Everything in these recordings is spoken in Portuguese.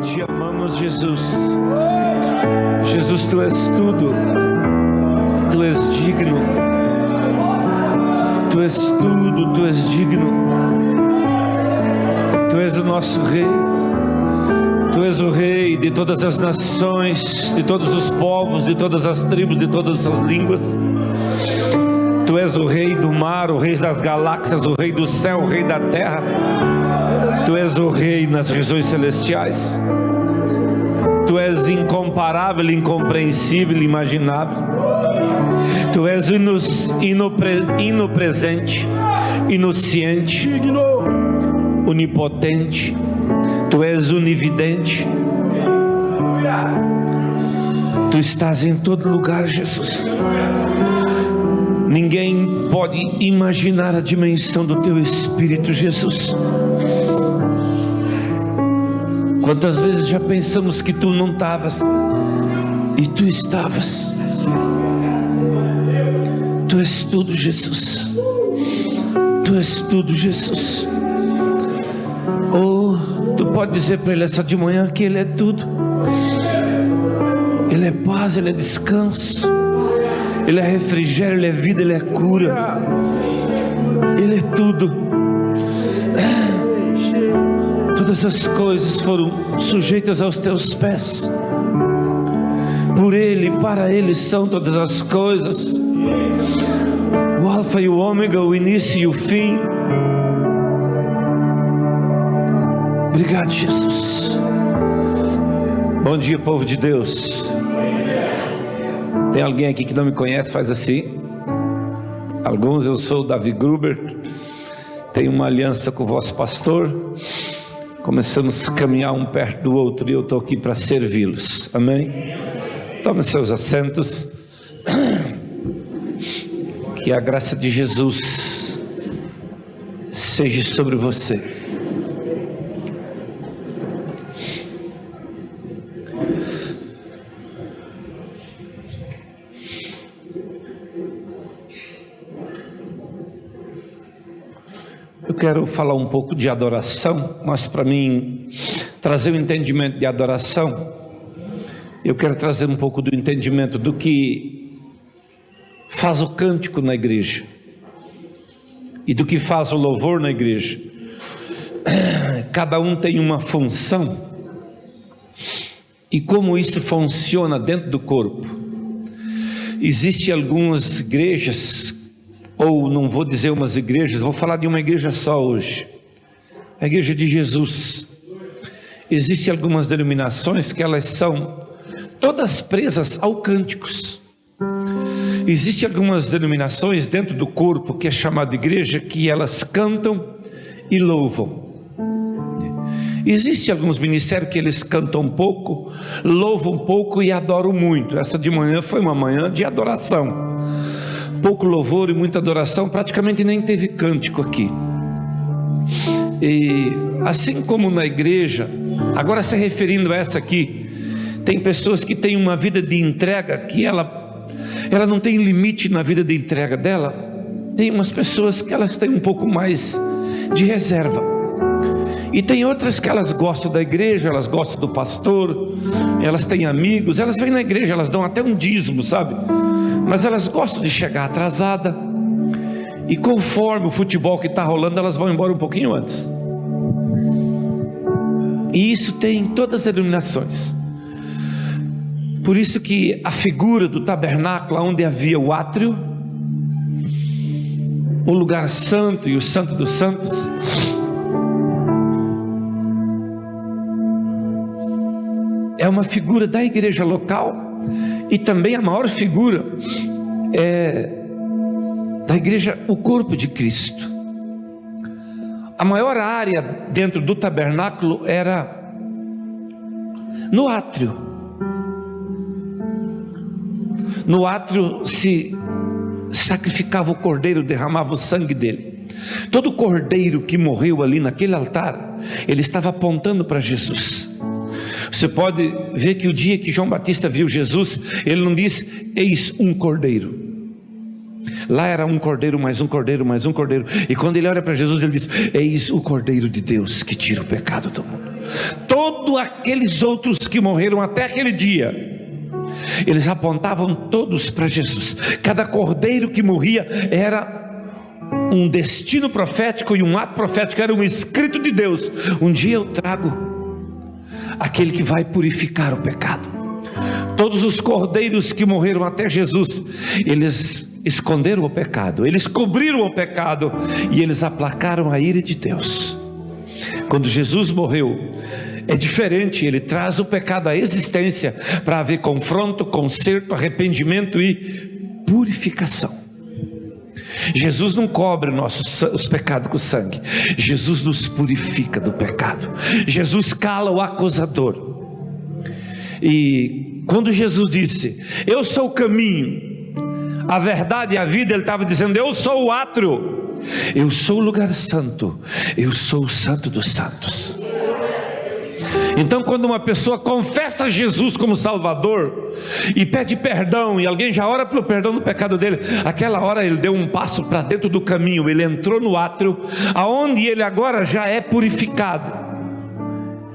Te amamos, Jesus. Jesus, Tu és tudo. Tu és digno. Tu és tudo, Tu és digno. Tu és o nosso Rei. Tu és o Rei de todas as nações, de todos os povos, de todas as tribos, de todas as línguas. Tu és o Rei do mar, o Rei das galáxias, o Rei do céu, o Rei da terra. Tu és o Rei nas regiões celestiais. Tu és incomparável, incompreensível, imaginável. Tu és inopresente, inosciente, onipotente. Tu és onividente. Tu estás em todo lugar, Jesus. Ninguém pode imaginar a dimensão do Teu Espírito, Jesus. Quantas vezes já pensamos que Tu não estavas e Tu estavas. Tu és tudo, Jesus. Tu és tudo, Jesus. Oh, Tu pode dizer para Ele essa de manhã que Ele é tudo. Ele é paz, Ele é descanso, Ele é refrigério, Ele é vida, Ele é cura. Ele é tudo. Todas as coisas foram sujeitas aos Teus pés. Por Ele, para Ele são todas as coisas. O Alfa e o Ômega, o início e o fim. Obrigado, Jesus. Bom dia, povo de Deus. Tem alguém aqui que não me conhece? Faz assim. Alguns, eu sou o Davi Gruber. Tenho uma aliança com o vosso pastor. Começamos a caminhar um perto do outro e eu estou aqui para servi-los. Amém? Tome seus assentos. Que a graça de Jesus seja sobre você. Eu quero falar um pouco de adoração, mas para mim trazer o entendimento de adoração, eu quero trazer um pouco do entendimento do que faz o cântico na igreja e do que faz o louvor na igreja. Cada um tem uma função e como isso funciona dentro do corpo. Existem algumas igrejas, ou não vou dizer umas igrejas, vou falar de uma igreja só hoje, a igreja de Jesus. Existem algumas denominações que elas são todas presas ao cânticos. Existem algumas denominações dentro do corpo que é chamada igreja, que elas cantam e louvam. Existem alguns ministérios que eles cantam um pouco, louvam um pouco e adoram muito. Essa de manhã foi uma manhã de adoração. Pouco louvor e muita adoração, praticamente nem teve cântico aqui. E assim como na igreja, agora se referindo a essa aqui, tem pessoas que têm uma vida de entrega, que ela não tem limite na vida de entrega dela. Tem umas pessoas que elas têm um pouco mais de reserva, e tem outras que elas gostam da igreja, elas gostam do pastor, elas têm amigos, elas vêm na igreja, elas dão até um dízimo, sabe? Mas elas gostam de chegar atrasada, e conforme o futebol que está rolando, elas vão embora um pouquinho antes. E isso tem em todas as denominações. Por isso que a figura do tabernáculo, onde havia o átrio, o lugar santo e o santo dos santos, é uma figura da igreja local. E também a maior figura da igreja, o corpo de Cristo. A maior área dentro do tabernáculo era no átrio. No átrio se sacrificava o cordeiro, derramava o sangue dele. Todo cordeiro que morreu ali naquele altar, ele estava apontando para Jesus. Você pode ver que o dia que João Batista viu Jesus, ele não disse, eis um cordeiro. Lá era um cordeiro, mais um cordeiro, mais um cordeiro. E quando ele olha para Jesus, ele diz, eis o cordeiro de Deus que tira o pecado do mundo. Todo quando aqueles outros que morreram até aquele dia, eles apontavam todos para Jesus. Cada cordeiro que morria era um destino profético e um ato profético, era um escrito de Deus: um dia eu trago aquele que vai purificar o pecado. Todos os cordeiros que morreram até Jesus, eles esconderam o pecado, eles cobriram o pecado e eles aplacaram a ira de Deus. Quando Jesus morreu, é diferente, ele traz o pecado à existência para haver confronto, conserto, arrependimento e purificação. Jesus não cobre os pecados com sangue, Jesus nos purifica do pecado. Jesus cala o acusador. E quando Jesus disse: eu sou o caminho, a verdade e a vida, ele estava dizendo: eu sou o átrio, eu sou o lugar santo, eu sou o santo dos santos. Então, quando uma pessoa confessa Jesus como Salvador e pede perdão, e alguém já ora pelo perdão do pecado dele, aquela hora ele deu um passo para dentro do caminho, ele entrou no átrio, aonde ele agora já é purificado.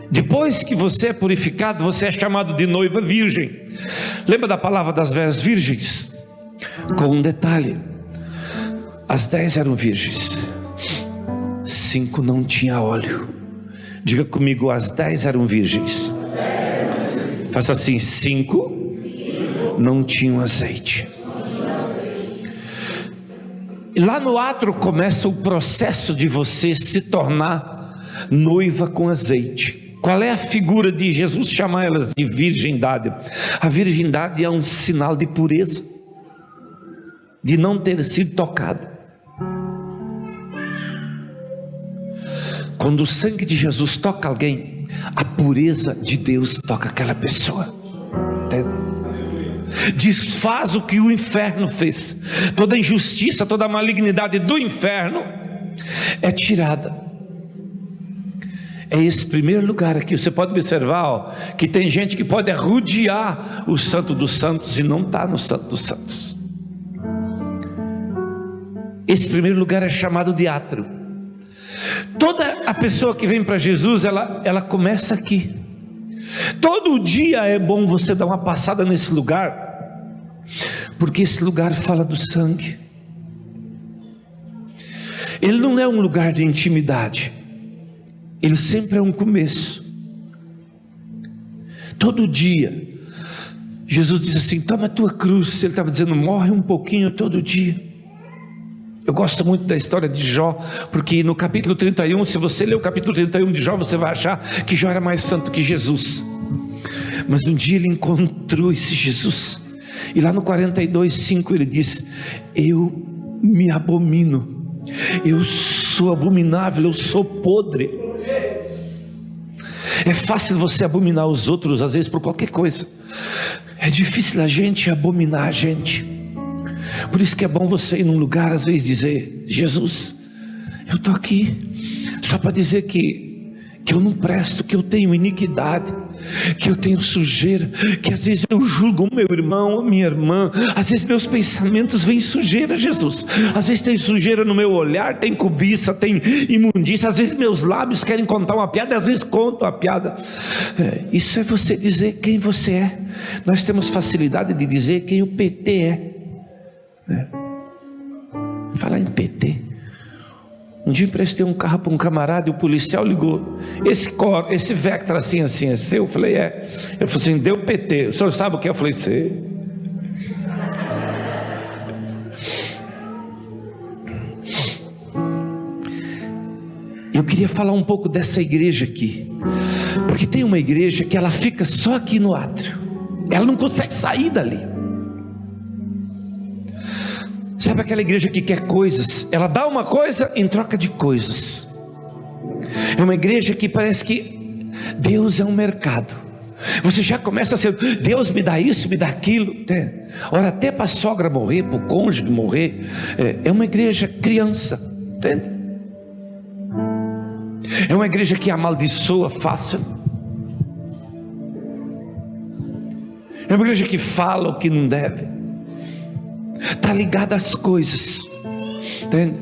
Depois que você é purificado, você é chamado de noiva virgem. Lembra da palavra das 10 virgens? Com um detalhe: as 10 eram virgens, 5 não tinha óleo. Diga comigo: as 10 eram virgens. Faça assim: 5 não tinham azeite. E lá no átrio começa o processo de você se tornar noiva com azeite. Qual é a figura de Jesus chamar elas de virgindade? A virgindade é um sinal de pureza, de não ter sido tocada. Quando o sangue de Jesus toca alguém, a pureza de Deus toca aquela pessoa. Entende? Desfaz o que o inferno fez. Toda injustiça, toda a malignidade do inferno é tirada. É esse primeiro lugar aqui. Você pode observar, ó, que tem gente que pode rodear o Santo dos Santos e não está no Santo dos Santos. Esse primeiro lugar é chamado de átrio. Toda a pessoa que vem para Jesus, ela começa aqui. Todo dia é bom você dar uma passada nesse lugar, porque esse lugar fala do sangue. Ele não é um lugar de intimidade, ele sempre é um começo. Todo dia Jesus diz assim: toma a tua cruz. Ele estava dizendo: morre um pouquinho todo dia. Eu gosto muito da história de Jó, porque no capítulo 31, se você ler o capítulo 31 de Jó, você vai achar que Jó era mais santo que Jesus. Mas um dia ele encontrou esse Jesus, e lá no 42:5 ele diz: eu me abomino, eu sou abominável, eu sou podre. É fácil você abominar os outros, às vezes por qualquer coisa. É difícil a gente abominar a gente. Por isso que é bom você ir num lugar, às vezes dizer: Jesus, eu estou aqui só para dizer que eu não presto, que eu tenho iniquidade, que eu tenho sujeira, que às vezes eu julgo o meu irmão, a minha irmã, às vezes meus pensamentos vêm sujeira, Jesus, às vezes tem sujeira no meu olhar, tem cobiça, tem imundícia, às vezes meus lábios querem contar uma piada, às vezes conto a piada. Isso é você dizer quem você é. Nós temos facilidade de dizer quem o PT é. Falar em PT, um dia emprestei um carro para um camarada e o policial ligou: esse Vectra assim, é seu? Eu falei: é. Ele falou assim: deu PT. O senhor sabe o que é? Eu falei: sei. Eu queria falar um pouco dessa igreja aqui, porque tem uma igreja que ela fica só aqui no átrio, ela não consegue sair dali. Sabe aquela igreja que quer coisas? Ela dá uma coisa em troca de coisas. É uma igreja que parece que Deus é um mercado. Você já começa a ser: Deus me dá isso, me dá aquilo. Ora, até para a sogra morrer, para o cônjuge morrer. É uma igreja criança, entende? É uma igreja que amaldiçoa fácil. É uma igreja que fala o que não deve. Está ligada às coisas, entende?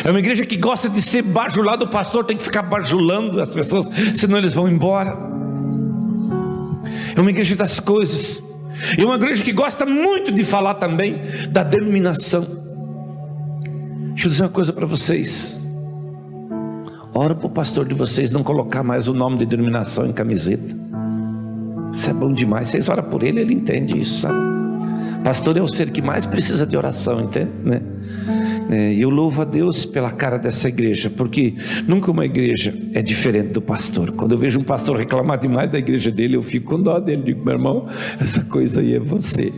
É uma igreja que gosta de ser bajulado. O pastor tem que ficar bajulando as pessoas, senão eles vão embora. É uma igreja das coisas. É uma igreja que gosta muito de falar também da denominação. Deixa eu dizer uma coisa para vocês. Ora para o pastor de vocês não colocar mais o nome de denominação em camiseta. Isso é bom demais. Vocês oram por ele, ele entende isso, sabe? Pastor é o ser que mais precisa de oração, entende? Né? E eu louvo a Deus pela cara dessa igreja, porque nunca uma igreja é diferente do pastor. Quando eu vejo um pastor reclamar demais da igreja dele, eu fico com dó dele. Digo, meu irmão, essa coisa aí é você.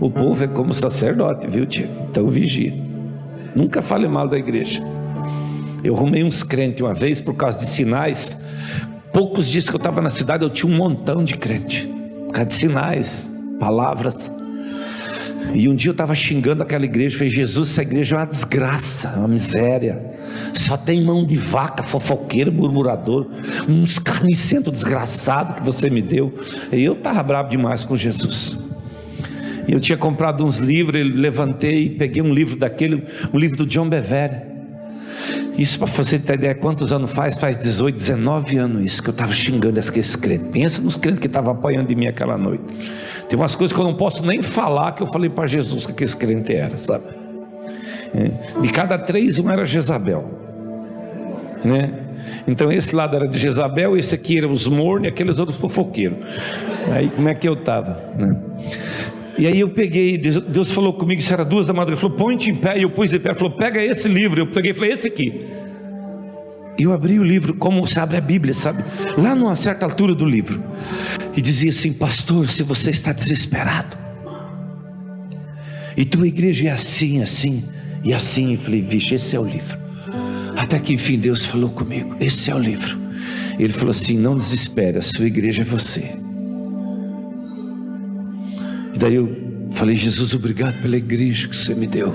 O povo é como sacerdote, viu, tio? Então vigia. Nunca fale mal da igreja. Eu arrumei uns crentes uma vez por causa de sinais. Poucos dias que eu estava na cidade, eu tinha um montão de crente por causa de sinais, palavras. E um dia eu estava xingando aquela igreja. Falei, Jesus, essa igreja é uma desgraça, uma miséria. Só tem mão de vaca, fofoqueiro, murmurador, uns carnicentos desgraçados que você me deu. E eu estava bravo demais com Jesus. E eu tinha comprado uns livros, levantei e peguei um livro daquele, um livro do John Bevere. Isso para você ter ideia quantos anos faz? Faz 18, 19 anos isso que eu estava xingando esses crentes. Pensa nos crentes que estavam apanhando de mim aquela noite. Tem umas coisas que eu não posso nem falar, que eu falei para Jesus que esse crente era, sabe? De cada 3, um era Jezabel, né? Então esse lado era de Jezabel, esse aqui era os mornos e aqueles outros fofoqueiros. Aí como é que eu estava, né? E aí eu peguei, Deus falou comigo, isso era 2 da madrugada, Ele falou, põe-te em pé, e eu pus em pé, Ele falou, pega esse livro, eu peguei e falei, esse aqui. E eu abri o livro, como se abre a Bíblia, sabe, lá numa certa altura do livro, e dizia assim, pastor, se você está desesperado, e tua igreja é assim, assim, e assim, eu falei, vixe, esse é o livro. Até que enfim Deus falou comigo, esse é o livro. Ele falou assim, não desespere, a sua igreja é você. E daí eu falei, Jesus, obrigado pela igreja que você me deu.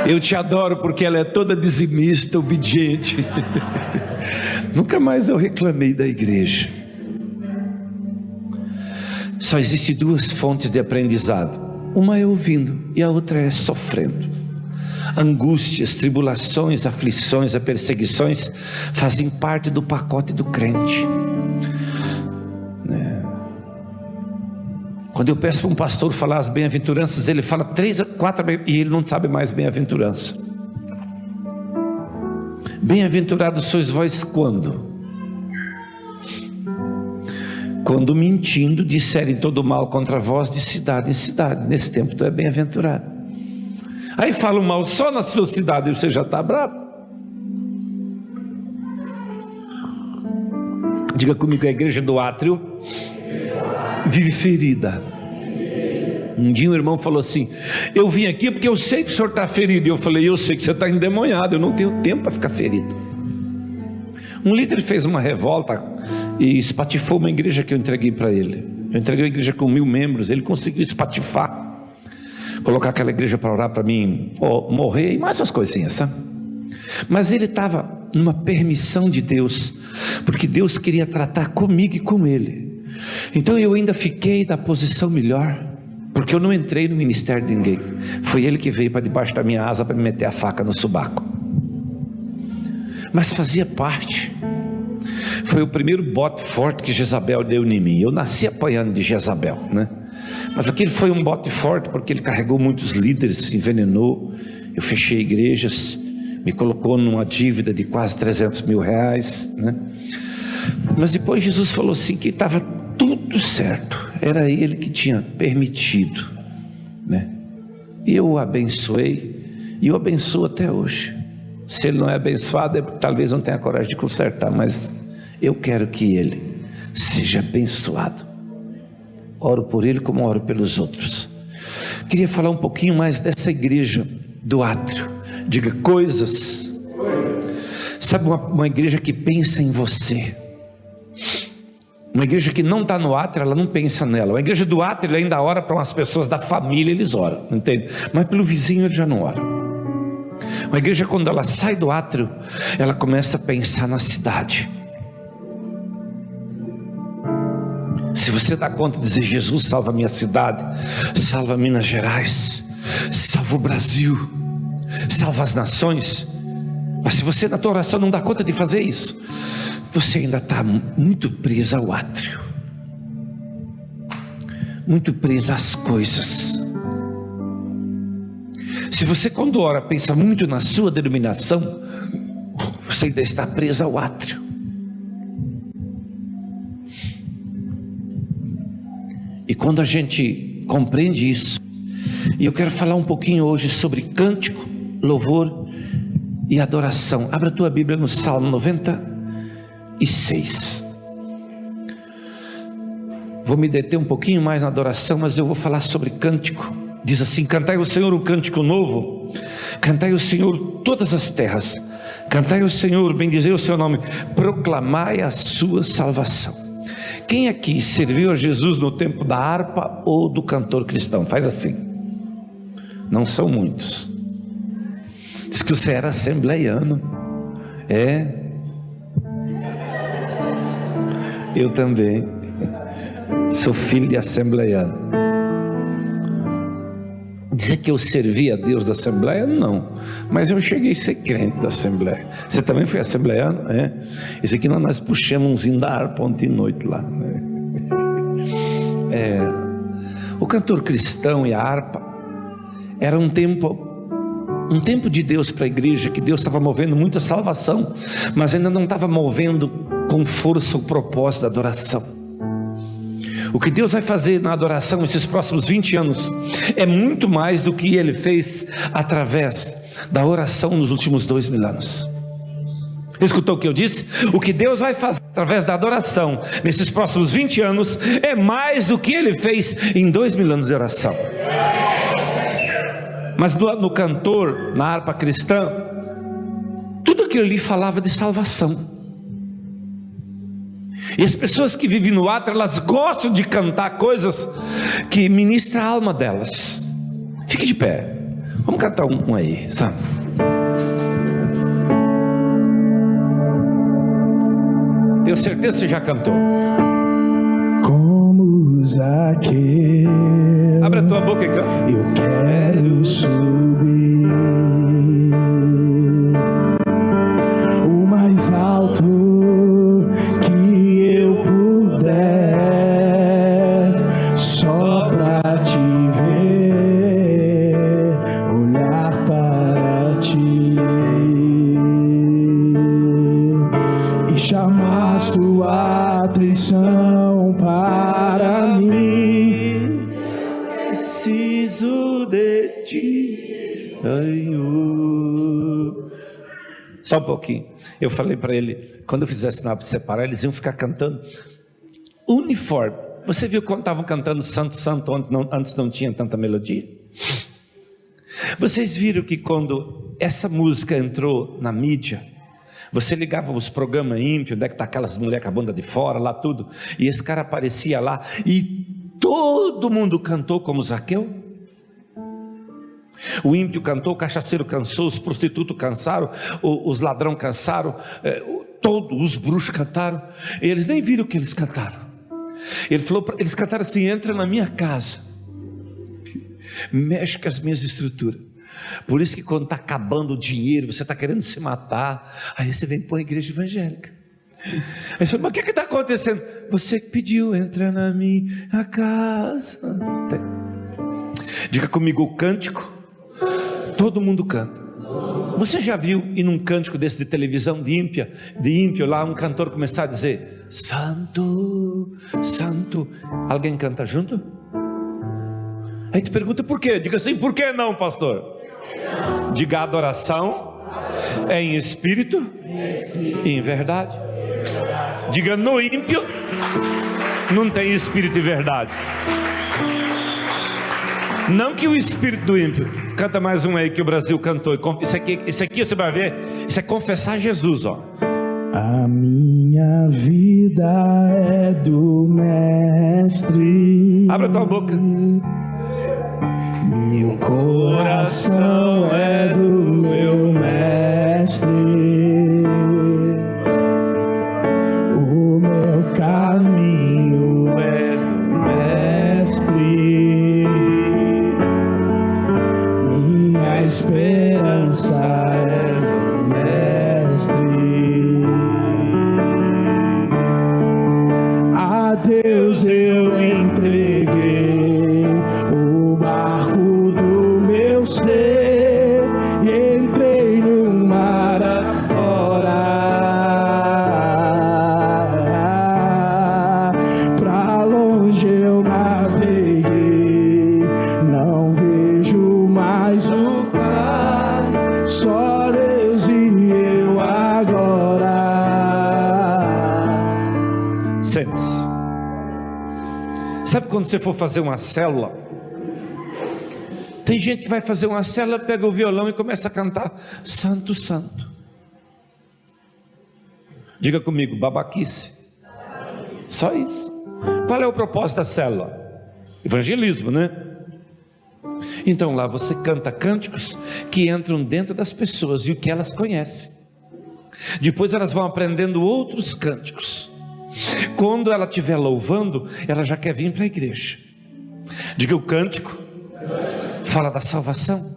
Eu te adoro porque ela é toda dizimista, obediente. Nunca mais eu reclamei da igreja. Só existem 2 fontes de aprendizado. Uma é ouvindo e a outra é sofrendo. Angústias, tribulações, aflições, perseguições fazem parte do pacote do crente. Quando eu peço para um pastor falar as bem-aventuranças, ele fala 3 ou 4 e ele não sabe mais bem-aventurança. Bem-aventurados sois vós quando? Quando mentindo disserem todo mal contra vós de cidade em cidade. Nesse tempo tu é bem-aventurado. Aí falam mal só na sua cidade e você já está bravo. Diga comigo, a igreja do átrio vive ferida. Um dia um irmão falou assim, eu vim aqui porque eu sei que o senhor está ferido. E eu falei, eu sei que você está endemoniado, eu não tenho tempo para ficar ferido. Um líder fez uma revolta e espatifou uma igreja que eu entreguei para ele. Eu entreguei uma igreja com 1000 membros, ele conseguiu espatifar, colocar aquela igreja para orar para mim, morrer e mais umas coisinhas, sabe? Mas ele estava numa permissão de Deus, porque Deus queria tratar comigo e com ele. Então eu ainda fiquei na posição melhor, porque eu não entrei no ministério de ninguém. Foi ele que veio para debaixo da minha asa para me meter a faca no sobaco. Mas fazia parte. Foi o primeiro bote forte que Jezabel deu em mim. Eu nasci apanhando de Jezabel, né? Mas aquele foi um bote forte porque ele carregou muitos líderes, envenenou. Eu fechei igrejas, me colocou numa dívida de quase 300 mil reais, né? Mas depois Jesus falou assim que estava tudo certo, era ele que tinha permitido, né? E eu o abençoei, e eu abençoo até hoje. Se ele não é abençoado é porque talvez não tenha coragem de consertar, mas eu quero que ele seja abençoado. Oro por ele como oro pelos outros. Queria falar um pouquinho mais dessa igreja do átrio. Diga coisas. Sabe, uma igreja que pensa em você. Uma igreja que não está no átrio, ela não pensa nela. Uma igreja do átrio, ele ainda ora para umas pessoas da família, eles oram, entende? Mas pelo vizinho ele já não ora. Uma igreja, quando ela sai do átrio, ela começa a pensar na cidade. Se você dá conta de dizer, Jesus salva a minha cidade, salva Minas Gerais, salva o Brasil, salva as nações. Mas se você na tua oração não dá conta de fazer isso, você ainda está muito presa ao átrio, muito presa às coisas. Se você, quando ora, pensa muito na sua denominação, você ainda está presa ao átrio. E quando a gente compreende isso, e eu quero falar um pouquinho hoje sobre cântico, louvor e adoração. Abra a tua Bíblia no Salmo 96. Vou me deter um pouquinho mais na adoração, mas eu vou falar sobre cântico. Diz assim: cantai ao Senhor um cântico novo, cantai ao Senhor todas as terras, cantai ao Senhor, bendizei o seu nome, proclamai a sua salvação. Quem aqui serviu a Jesus no tempo da harpa ou do cantor cristão? Faz assim. Não são muitos. Diz que você era assembleiano. É. Eu também sou filho de assembleiano. Dizer que eu servi a Deus da Assembleia, não, mas eu cheguei a ser crente da Assembleia. Você também foi assembleiano? É. Esse aqui nós puxamos umzinho da harpa ontem de noite lá, né? O cantor cristão e a harpa era um tempo de Deus para a igreja, que Deus estava movendo muita salvação, mas ainda não estava movendo com força o propósito da adoração. O que Deus vai fazer na adoração esses próximos 20 anos é muito mais do que Ele fez através da oração nos últimos 2000 anos. Escutou o que eu disse? O que Deus vai fazer através da adoração nesses próximos 20 anos é mais do que Ele fez em 2000 anos de oração. Mas no cantor, na harpa cristã, tudo aquilo ali falava de salvação. E as pessoas que vivem no átrio, elas gostam de cantar coisas que ministram a alma delas. Fique de pé. Vamos cantar um aí, sabe? Tenho certeza que você já cantou. Como Zaqueu, abre a tua boca e canta. eu quero subir o mais alto só pra te ver, olhar para ti e chamar sua atenção para mim. Preciso de ti, Senhor. Só um pouquinho. Eu falei para ele, quando eu fizesse sinal para separar, eles iam ficar cantando uniforme. Você viu quando estavam cantando Santo, Santo, antes não tinha tanta melodia? Vocês viram que quando essa música entrou na mídia, você ligava os programas ímpios, onde é que está aquelas mulheres com a bunda de fora, lá tudo, e esse cara aparecia lá, e todo mundo cantou como Zaqueu. O ímpio cantou, o cachaceiro cansou, os prostitutos cansaram, os ladrões cansaram, todos os bruxos cantaram, e eles nem viram o que eles cantaram. Ele falou, eles cantaram assim: entra na minha casa, mexe com as minhas estruturas. Por isso que quando está acabando o dinheiro, você está querendo se matar, aí você vem para a igreja evangélica. Aí você fala, mas o que está acontecendo? Você que pediu, entra na minha casa. Diga comigo, o cântico, todo mundo canta. Você já viu ir num cântico desse de televisão de ímpio lá, um cantor começar a dizer Santo, Santo, alguém canta junto? Aí tu pergunta por quê? Diga assim, por que não, pastor? Diga, adoração é em espírito e em verdade. Diga, no ímpio não tem espírito e verdade. Não que o espírito do ímpio. Canta mais um aí que o Brasil cantou. Isso aqui você vai ver. Isso é confessar Jesus, ó. A minha vida é do Mestre. Abra tua boca. Meu coração é do meu Mestre. O meu caminho é do Mestre. Minha esperança é do Mestre. Deus eu entreguei o barco do meu ser, entrei no mar afora, pra longe eu naveguei, não vejo mais o mar, só Deus e eu agora. Sente-se. Sabe quando você for fazer uma célula? Tem gente que vai fazer uma célula, pega o violão e começa a cantar Santo, Santo. Diga comigo, babaquice. Só isso. Qual é o propósito da célula? Evangelismo, né? Então lá você canta cânticos que entram dentro das pessoas e o que elas conhecem. Depois elas vão aprendendo outros cânticos. Quando ela estiver louvando, ela já quer vir para a igreja. Diga, o cântico fala da salvação.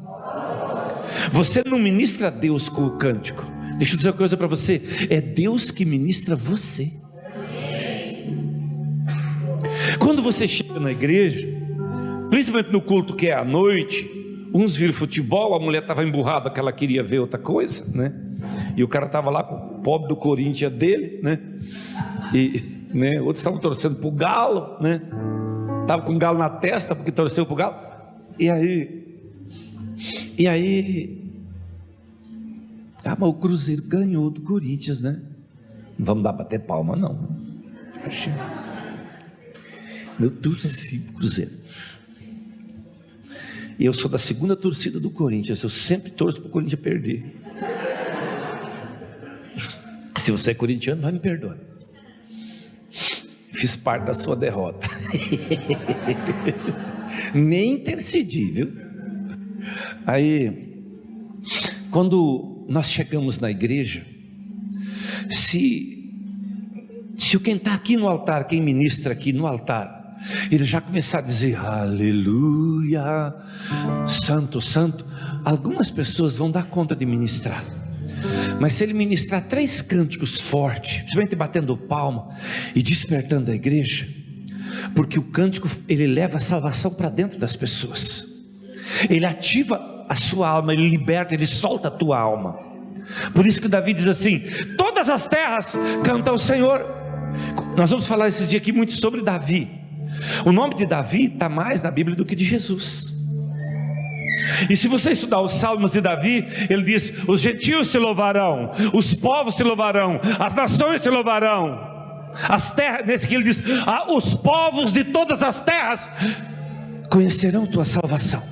Você não ministra a Deus com o cântico. Deixa eu dizer uma coisa para você: é Deus que ministra você. Quando você chega na igreja, principalmente no culto que é à noite, uns viram futebol, a mulher estava emburrada que ela queria ver outra coisa, né? E o cara estava lá com o pobre do Corinthians dele, né? E, né, outros estavam torcendo para o Galo, né? Estava com o Galo na testa porque torceu para o Galo. E aí, mas o Cruzeiro ganhou do Corinthians, né? Não vamos dar bater palma, não. Eu torci pro Cruzeiro. E eu sou da segunda torcida do Corinthians. Eu sempre torço para o Corinthians perder. Se você é corintiano, vai me perdoar. Fiz parte da sua derrota. Nem intercedi, viu? Aí, quando nós chegamos na igreja, se quem está aqui no altar, quem ministra aqui no altar, ele já começar a dizer aleluia, santo, santo, algumas pessoas vão dar conta de ministrar. Mas se ele ministrar 3 cânticos fortes, principalmente batendo palma e despertando a igreja, porque o cântico ele leva a salvação para dentro das pessoas, ele ativa a sua alma, ele liberta, ele solta a tua alma. Por isso que Davi diz assim: todas as terras cantam ao Senhor. Nós vamos falar esses dias aqui muito sobre Davi. O nome de Davi está mais na Bíblia do que de Jesus. E se você estudar os salmos de Davi, ele diz: os gentios te louvarão, os povos te louvarão, as nações te louvarão, as terras, nesse aqui ele diz: os povos de todas as terras conhecerão tua salvação.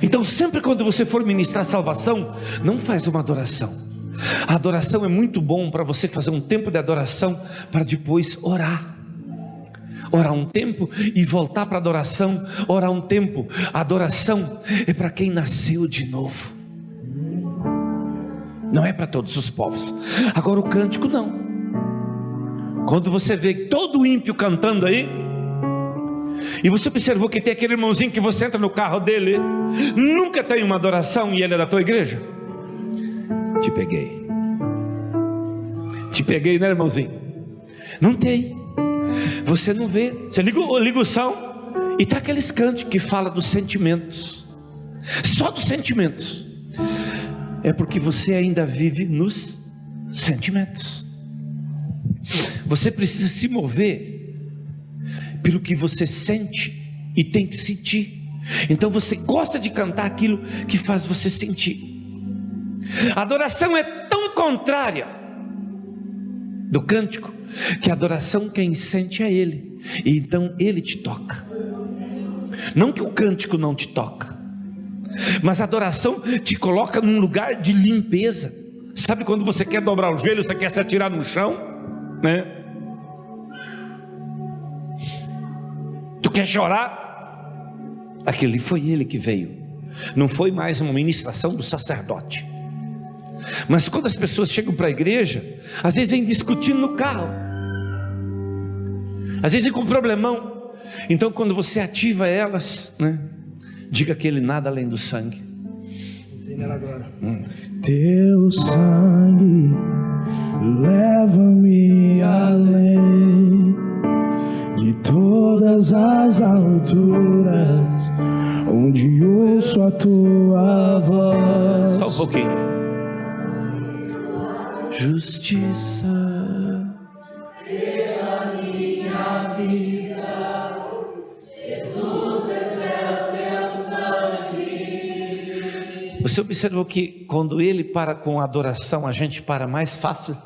Então sempre quando você for ministrar salvação, não faz uma adoração. A adoração é muito bom para você fazer um tempo de adoração, para depois orar um tempo e voltar para a adoração, orar um tempo. A adoração é para quem nasceu de novo, não é para todos os povos. Agora o cântico não. Quando você vê todo ímpio cantando aí, e você observou que tem aquele irmãozinho que você entra no carro dele, nunca tem uma adoração e ele é da tua igreja, te peguei, né, irmãozinho? Não tem. Você não vê. Você liga o som e está aqueles cânticos que falam dos sentimentos, só dos sentimentos. É porque você ainda vive nos sentimentos. Você precisa se mover pelo que você sente e tem que sentir. Então você gosta de cantar aquilo que faz você sentir. A adoração é tão contrária do cântico, que a adoração quem sente é Ele, e então Ele te toca. Não que o cântico não te toca, mas a adoração te coloca num lugar de limpeza. Sabe quando você quer dobrar o joelho, você quer se atirar no chão, né? Tu quer chorar? Aquele foi Ele que veio, não foi mais uma ministração do sacerdote. Mas quando as pessoas chegam para a igreja, às vezes vêm discutindo no carro, às vezes vem com um problemão. Então quando você ativa elas, né, diga que Ele nada além do sangue. Teu sangue leva-me além todas as alturas, onde ouço a tua voz. Só um pouquinho. Justiça pela minha vida, Jesus, esse é o teu sangue. Você observou que quando ele para com a adoração, a gente para mais fácil?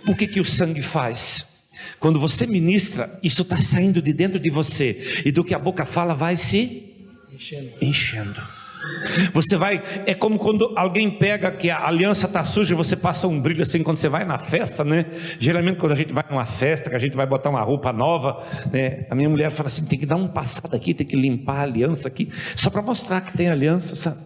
O que o sangue faz? Quando você ministra, isso está saindo de dentro de você, e do que a boca fala vai se enchendo. Você vai, é como quando alguém pega que a aliança está suja, você passa um brilho assim quando você vai na festa, né? Geralmente quando a gente vai numa festa, que a gente vai botar uma roupa nova, né? A minha mulher fala assim, tem que dar um passado aqui, tem que limpar a aliança aqui, só para mostrar que tem aliança, sabe?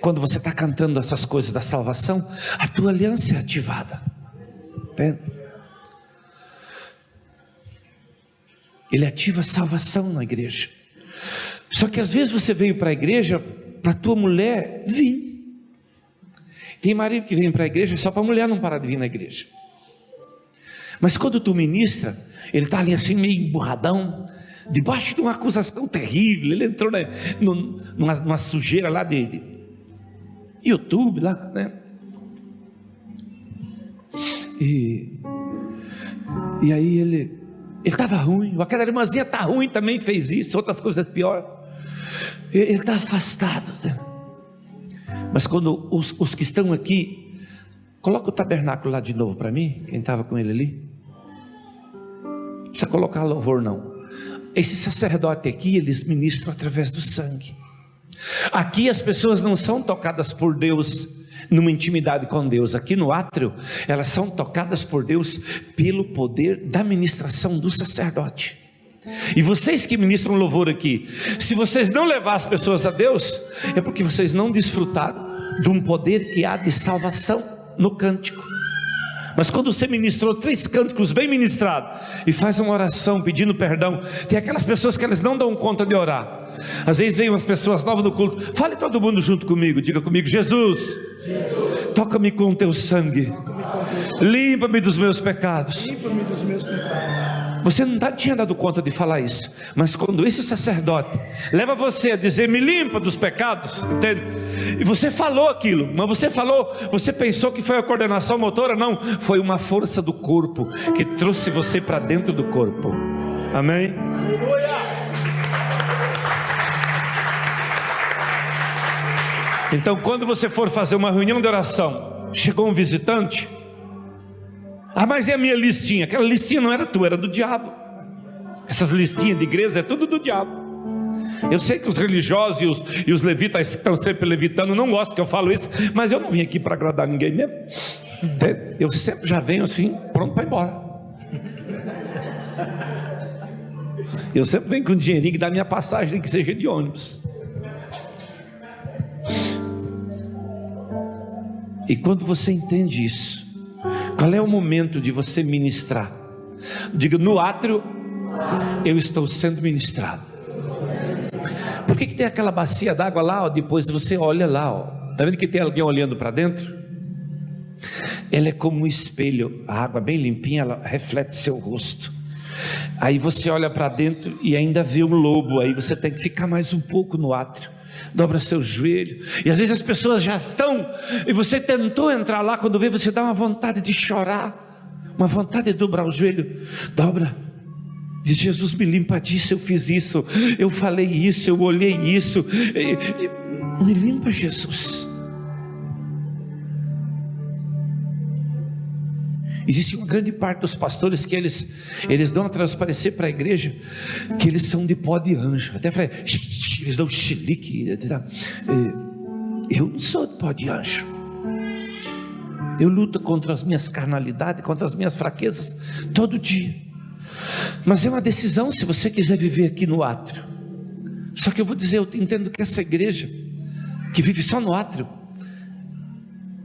Quando você está cantando essas coisas da salvação, a tua aliança é ativada. Entende? Ele ativa a salvação na igreja. Só que às vezes você veio para a igreja para a tua mulher vir. Tem marido que vem para a igreja só para a mulher não parar de vir na igreja. Mas quando tu ministra, ele está ali assim meio emburradão, debaixo de uma acusação terrível. Ele entrou numa sujeira lá de YouTube lá, né? E aí ele estava ruim. Aquela irmãzinha está ruim, também fez isso, outras coisas pior. Ele está afastado, né? Mas quando os que estão aqui, coloca o tabernáculo lá de novo para mim, quem estava com ele ali. Não precisa colocar louvor não. Esse sacerdote aqui, eles ministram através do sangue. Aqui as pessoas não são tocadas por Deus numa intimidade com Deus. Aqui no átrio, elas são tocadas por Deus pelo poder da ministração do sacerdote. E vocês que ministram louvor aqui, se vocês não levar as pessoas a Deus, é porque vocês não desfrutaram de um poder que há de salvação no cântico. Mas quando você ministrou 3 cânticos bem ministrados e faz uma oração pedindo perdão, tem aquelas pessoas que elas não dão conta de orar. Às vezes vem umas pessoas novas no culto. Fale todo mundo junto comigo, diga comigo: Jesus, toca-me com o teu sangue, limpa-me dos meus pecados. Você não tinha dado conta de falar isso, mas quando esse sacerdote leva você a dizer: me limpa dos pecados, entende? E você falou aquilo, mas você pensou que foi a coordenação motora? Não, foi uma força do corpo que trouxe você para dentro do corpo. Amém? Então quando você for fazer uma reunião de oração, chegou um visitante, mas é a minha listinha. Aquela listinha não era tua, era do diabo. Essas listinhas de igreja é tudo do diabo. Eu sei que os religiosos e os levitas que estão sempre levitando não gostam que eu falo isso, mas eu não vim aqui para agradar ninguém mesmo. Eu sempre já venho assim, pronto para ir embora. Eu sempre venho com um dinheirinho que dá minha passagem, que seja de ônibus. E quando você entende isso, qual é o momento de você ministrar? Diga: no átrio eu estou sendo ministrado. Por que tem aquela bacia d'água lá, ó, depois você olha lá, ó, tá vendo que tem alguém olhando para dentro? Ela é como um espelho, a água bem limpinha, ela reflete seu rosto. Aí você olha para dentro e ainda vê um lobo. Aí você tem que ficar mais um pouco no átrio, dobra seu joelho, e às vezes as pessoas já estão, e você tentou entrar lá, quando vê você dá uma vontade de chorar, uma vontade de dobrar o joelho. Dobra, diz: Jesus, me limpa disso, eu fiz isso, eu falei isso, eu olhei isso, me limpa, Jesus. Existe uma grande parte dos pastores que eles dão a transparecer para a igreja que eles são de pó de anjo. Até falei, eles dão chilique. Eu não sou de pó de anjo. Eu luto contra as minhas carnalidades, contra as minhas fraquezas todo dia. Mas é uma decisão se você quiser viver aqui no átrio. Só que eu vou dizer, eu entendo que essa igreja que vive só no átrio,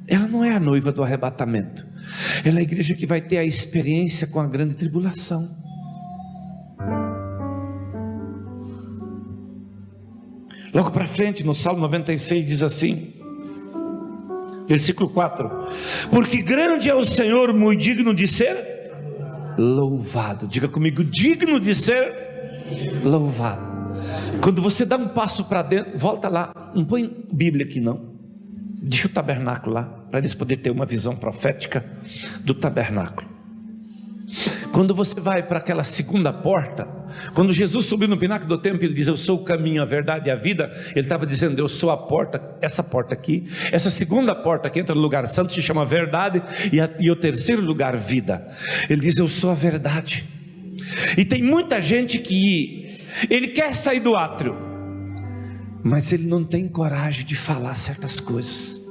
ela não é a noiva do arrebatamento. Ela é a igreja que vai ter a experiência com a grande tribulação. Logo para frente, no Salmo 96 diz assim, versículo 4: porque grande é o Senhor, muito digno de ser louvado. Diga comigo, digno de ser louvado. Quando você dá um passo para dentro, volta lá, não põe Bíblia aqui não, deixa o tabernáculo lá, para eles poderem ter uma visão profética do tabernáculo. Quando você vai para aquela segunda porta, quando Jesus subiu no pináculo do templo, ele diz: eu sou o caminho, a verdade e a vida. Ele estava dizendo: eu sou a porta, essa porta aqui, essa segunda porta que entra no lugar santo se chama verdade, e o terceiro lugar, vida. Ele diz: eu sou a verdade. E tem muita gente que ele quer sair do átrio, mas ele não tem coragem de falar certas coisas.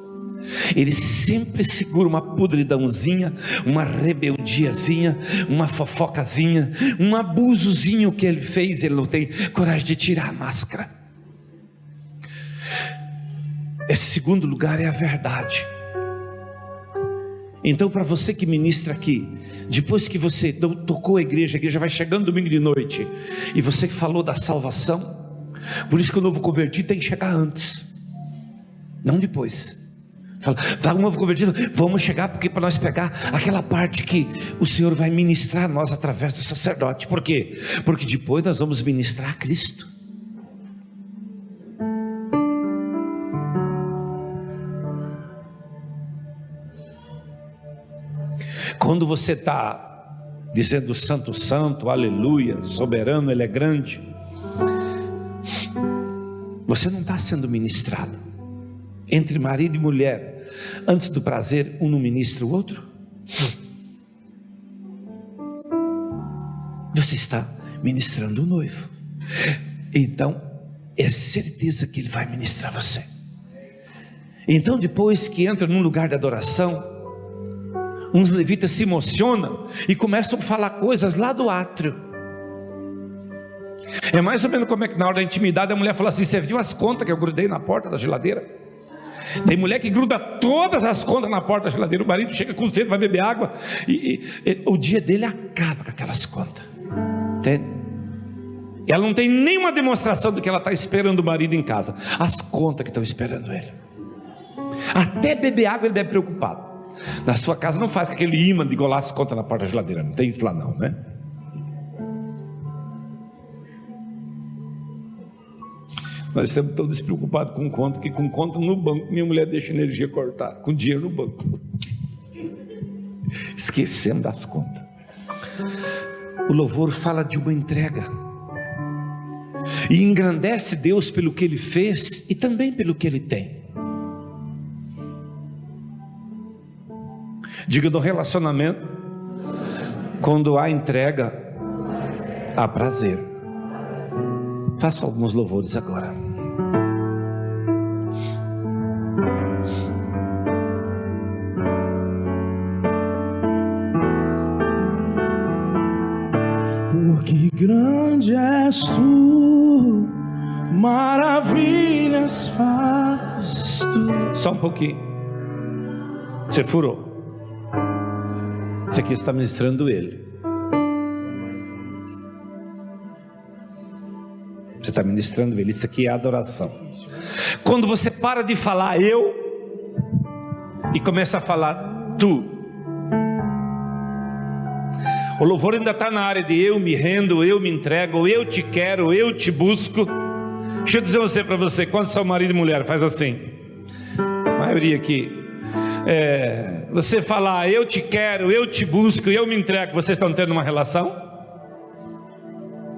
Ele sempre segura uma podridãozinha, uma rebeldiazinha, uma fofocazinha, um abusozinho que ele fez. Ele não tem coragem de tirar a máscara. Esse segundo lugar é a verdade. Então, para você que ministra aqui, depois que você tocou a igreja vai chegando domingo de noite, e você falou da salvação, por isso que o novo convertido tem que chegar antes, não depois. Fala, um novo convertido, vamos chegar, porque para nós pegar aquela parte que o Senhor vai ministrar a nós através do sacerdote. Por quê? Porque depois nós vamos ministrar a Cristo. Quando você está dizendo santo, santo, aleluia, soberano, ele é grande, você não está sendo ministrado. Entre marido e mulher, antes do prazer, um não ministra o outro. Você está ministrando o noivo, então é certeza que ele vai ministrar você. Então, depois que entra num lugar de adoração, uns levitas se emocionam e começam a falar coisas lá do átrio. É mais ou menos como é que na hora da intimidade a mulher fala assim: você viu as contas que eu grudei na porta da geladeira? Tem mulher que gruda todas as contas na porta da geladeira. O marido chega com sede, vai beber água, e o dia dele acaba com aquelas contas, entende? Ela não tem nenhuma demonstração do que ela está esperando o marido em casa, as contas que estão esperando ele. Até beber água ele deve preocupado. Na sua casa não faz com aquele imã de golar as contas na porta da geladeira, não tem isso lá não, né? Nós estamos tão despreocupados com conta, que com conta no banco minha mulher deixa energia cortar, com dinheiro no banco, esquecendo das contas. O louvor fala de uma entrega, e engrandece Deus pelo que Ele fez, e também pelo que Ele tem. Diga, no relacionamento, quando há entrega, há prazer. Faça alguns louvores agora. Porque grande és tu, maravilhas fazes tu. Só um pouquinho. Você furou. Isso aqui está ministrando ele. Você está ministrando ele. Isso aqui é adoração. Quando você para de falar eu e começa a falar tu, o louvor ainda está na área de eu me rendo, eu me entrego, eu te quero, eu te busco. Deixa eu dizer para você, quando são marido e mulher, faz assim. A maioria aqui, você falar eu te quero, eu te busco, eu me entrego, vocês estão tendo uma relação?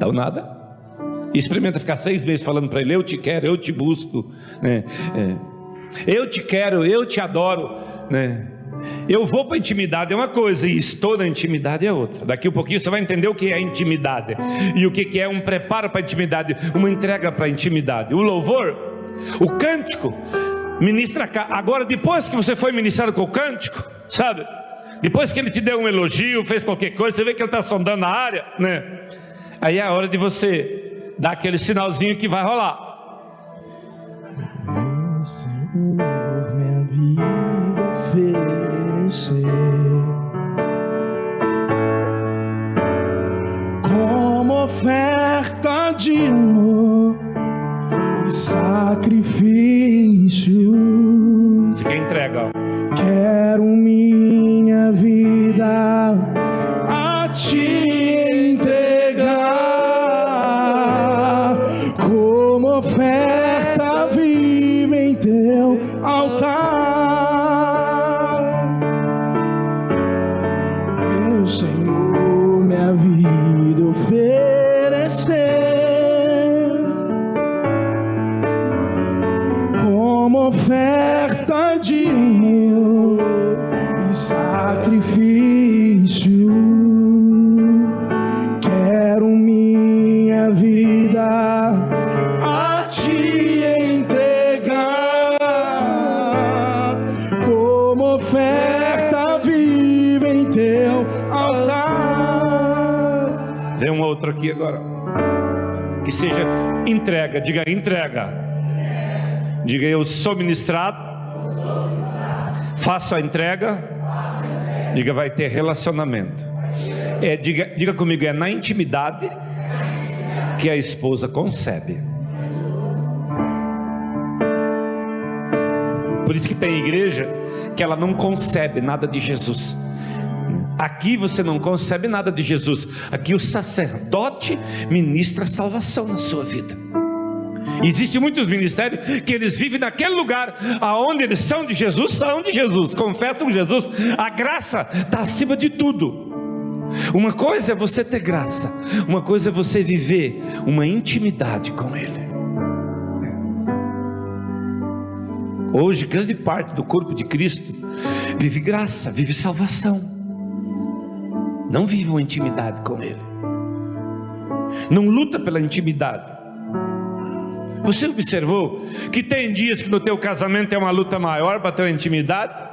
Não, nada. Experimenta ficar 6 meses falando para ele: eu te quero, eu te busco, né? Eu te quero, eu te adoro, né? Eu vou para a intimidade é uma coisa, e estou na intimidade é outra. Daqui a pouquinho você vai entender o que é intimidade, e o que é um preparo para a intimidade, uma entrega para a intimidade. O louvor, o cântico, ministra cá. Agora, depois que você foi ministrado com o cântico, sabe? Depois que ele te deu um elogio, fez qualquer coisa, você vê que ele está sondando a área, né? Aí é a hora de você dar aquele sinalzinho que vai rolar. Meu Senhor, minha vida oferecer como oferta de amor e sacrifício. Você quer entrega? Quero minha vida a te entregar como oferta viva em teu altar. Meu Senhor, minha vida oferecer como oferta de amor e sacrifício. Quero minha vida a te entregar como oferta viva em teu altar. Vem um outro aqui agora, que seja entrega. Diga entrega. Diga eu sou ministrado, faço a entrega. Diga vai ter relacionamento. Diga comigo, é na intimidade que a esposa concebe. Por isso que tem igreja que ela não concebe nada de Jesus. Aqui você não concebe nada de Jesus. Aqui o sacerdote ministra salvação na sua vida. Existem muitos ministérios que eles vivem naquele lugar aonde eles são de Jesus, confessam Jesus. A graça está acima de tudo. Uma coisa é você ter graça, uma coisa é você viver uma intimidade com Ele. Hoje grande parte do corpo de Cristo vive graça, vive salvação, não vive uma intimidade com Ele, não luta pela intimidade. Você observou que tem dias que no teu casamento é uma luta maior para ter uma intimidade?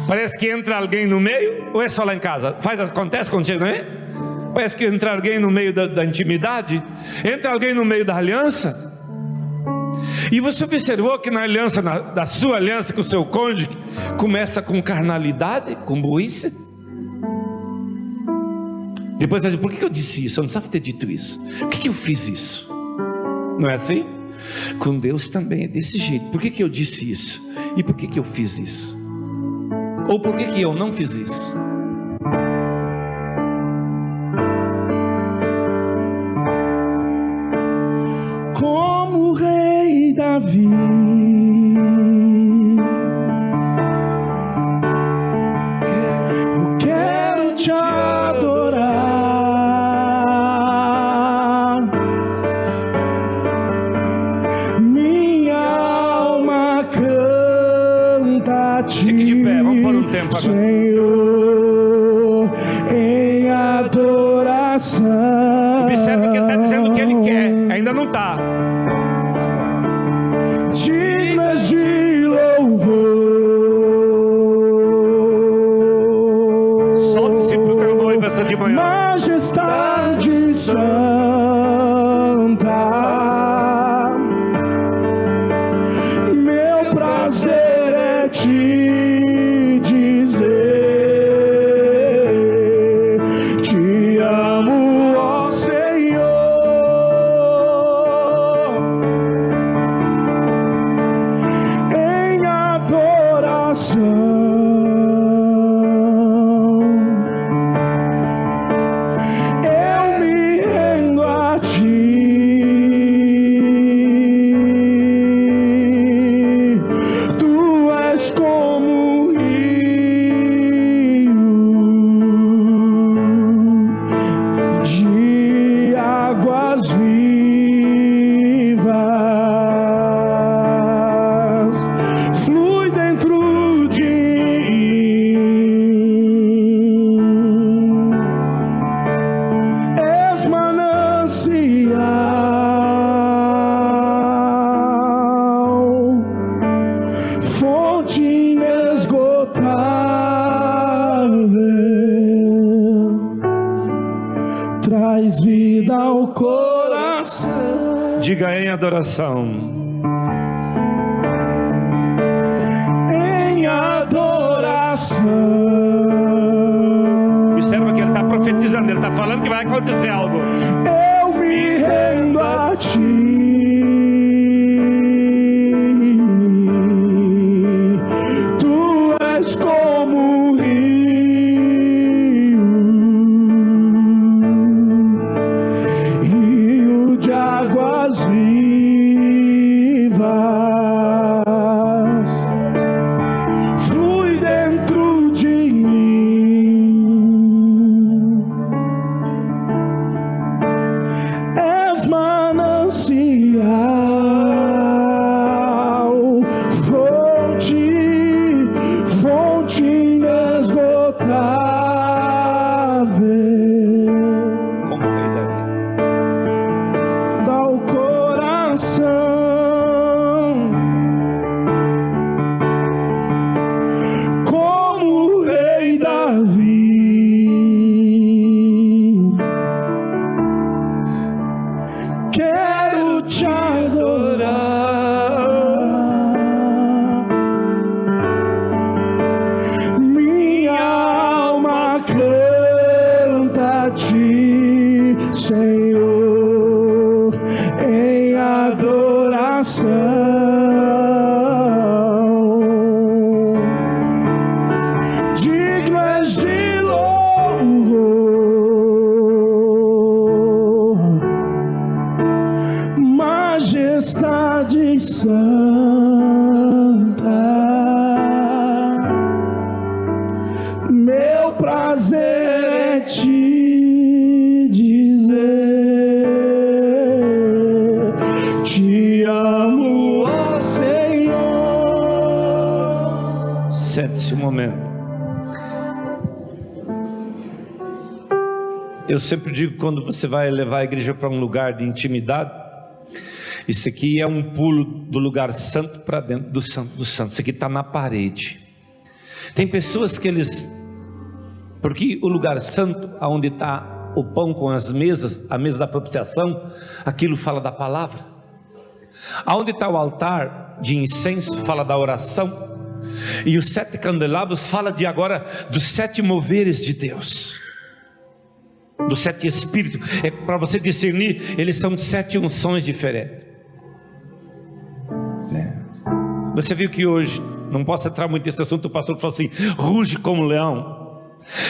Parece que entra alguém no meio, ou é só lá em casa? Acontece quando chega, não é? Parece que entra alguém no meio da intimidade, entra alguém no meio da aliança. E você observou que na aliança, da sua aliança com o seu cônjuge, começa com carnalidade, com burrice? Depois você diz, por que eu disse isso? Eu não precisava ter dito isso. Por que eu fiz isso? Não é assim? Com Deus também é desse jeito. Por que eu disse isso? E por que eu fiz isso? Ou por que eu não fiz isso? Como o rei Davi, eu quero te adorar. Fique de pé, vamos por um tempo agora. Senhor, em adoração. Observe que ele está dizendo o que ele quer, ainda não está. Dignas de louvor. Solte-se para o teu noivo essa de manhã. Majestade santa. Meu prazer é te dizer, te amo, ó Senhor, em adoração. Eu me rendo a ti. Tu és como um rio de águas vivas, flui dentro de mim, és manancial, fonte inesgotável, traz vida ao coração. Diga em adoração. Em adoração. Observa que ele está profetizando, ele está falando que vai acontecer algo. Eu me rendo a ti. Tu és como um rio a Ti, Senhor, em adoração. Digno és de louvor, majestade santa. Meu prazer é te dizer, te amo, ó Senhor. Sente-se um momento. Eu sempre digo, quando você vai levar a igreja para um lugar de intimidade, isso aqui é um pulo do lugar santo para dentro do santo do santo. Isso aqui está na parede. Tem pessoas que porque o lugar santo, onde está o pão com as mesas, a mesa da propiciação, aquilo fala da palavra. Aonde está o altar de incenso, fala da oração. E os 7 candelabros fala agora dos 7 moveres de Deus, dos 7 espíritos. É para você discernir, eles são 7 unções diferentes. Você viu que hoje, não posso entrar muito nesse assunto, o pastor falou assim: ruge como leão.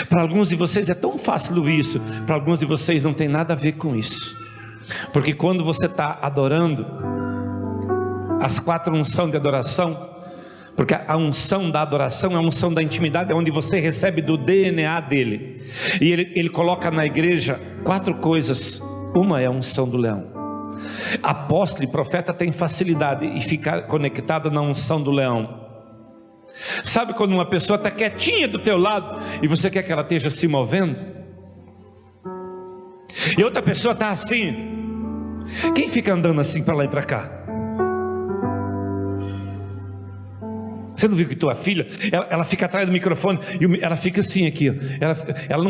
Para alguns de vocês é tão fácil ouvir isso, para alguns de vocês não tem nada a ver com isso, porque quando você está adorando, as 4 unções de adoração, porque a unção da adoração é a unção da intimidade, é onde você recebe do DNA dele, e ele coloca na igreja 4 coisas. Uma é a unção do leão. Apóstolo e profeta tem facilidade em ficar conectado na unção do leão. Sabe quando uma pessoa está quietinha do teu lado e você quer que ela esteja se movendo? E outra pessoa está assim. Quem fica andando assim para lá e para cá? Você não viu que tua filha, ela fica atrás do microfone e ela fica assim aqui, ó. Ela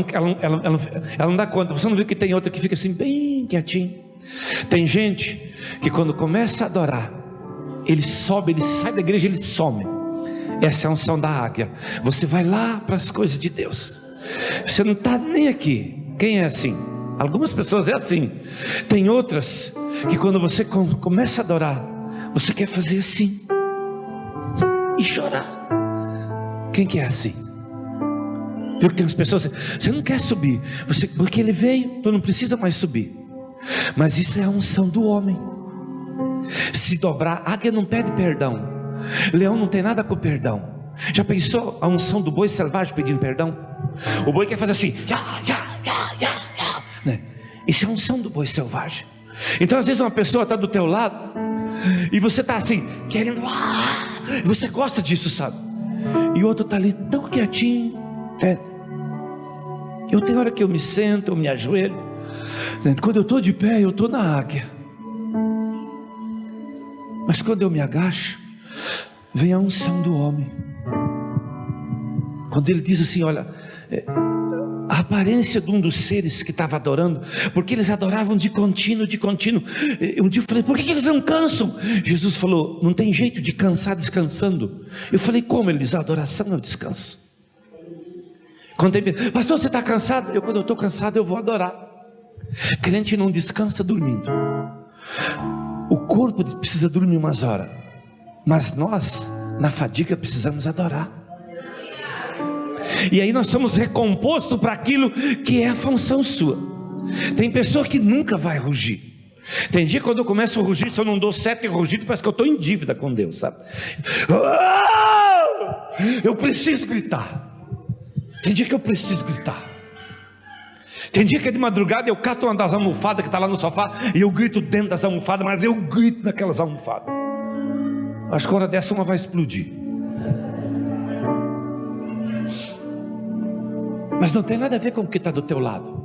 não dá conta. Você não viu que tem outra que fica assim bem quietinho? Tem gente que quando começa a adorar, ele sobe, ele sai da igreja, ele some. Essa é a unção da águia. Você vai lá para as coisas de Deus, você não está nem aqui. Quem é assim? Algumas pessoas é assim. Tem outras que quando você começa a adorar, você quer fazer assim e chorar. Quem que é assim? Viu que tem umas pessoas assim, você não quer subir, porque ele veio, tu não precisa mais subir. Mas isso é a unção do homem. Se dobrar, águia não pede perdão, leão não tem nada com perdão. Já pensou a unção do boi selvagem pedindo perdão? O boi quer fazer assim, né? Isso é a unção do boi selvagem. Então às vezes uma pessoa está do teu lado e você está assim, querendo, e você gosta disso, sabe? E o outro está ali tão quietinho, né? Eu tenho hora que eu me sento, eu me ajoelho, né? Quando eu estou de pé, eu estou na águia. Mas quando eu me agacho, vem a unção do homem. Quando ele diz assim, olha, a aparência de um dos seres que estava adorando, porque eles adoravam de contínuo. Um dia eu falei, por que eles não cansam? Jesus falou, não tem jeito de cansar descansando. Eu falei, como? Ele diz, a adoração é o descanso. Quando ele diz, pastor, você está cansado? Quando eu estou cansado, eu vou adorar. Crente não descansa dormindo. O corpo precisa dormir umas horas, mas nós, na fadiga, precisamos adorar. E aí nós somos recompostos para aquilo que é a função sua. Tem pessoa que nunca vai rugir. Tem dia quando eu começo a rugir, se eu não dou 7 rugidos, parece que eu estou em dívida com Deus, sabe? Eu preciso gritar. Tem dia que eu preciso gritar. Tem dia que é de madrugada, eu cato uma das almofadas que está lá no sofá e eu grito dentro das almofadas, mas eu grito naquelas almofadas. Acho que a hora dessa uma vai explodir. Mas não tem nada a ver com o que está do teu lado.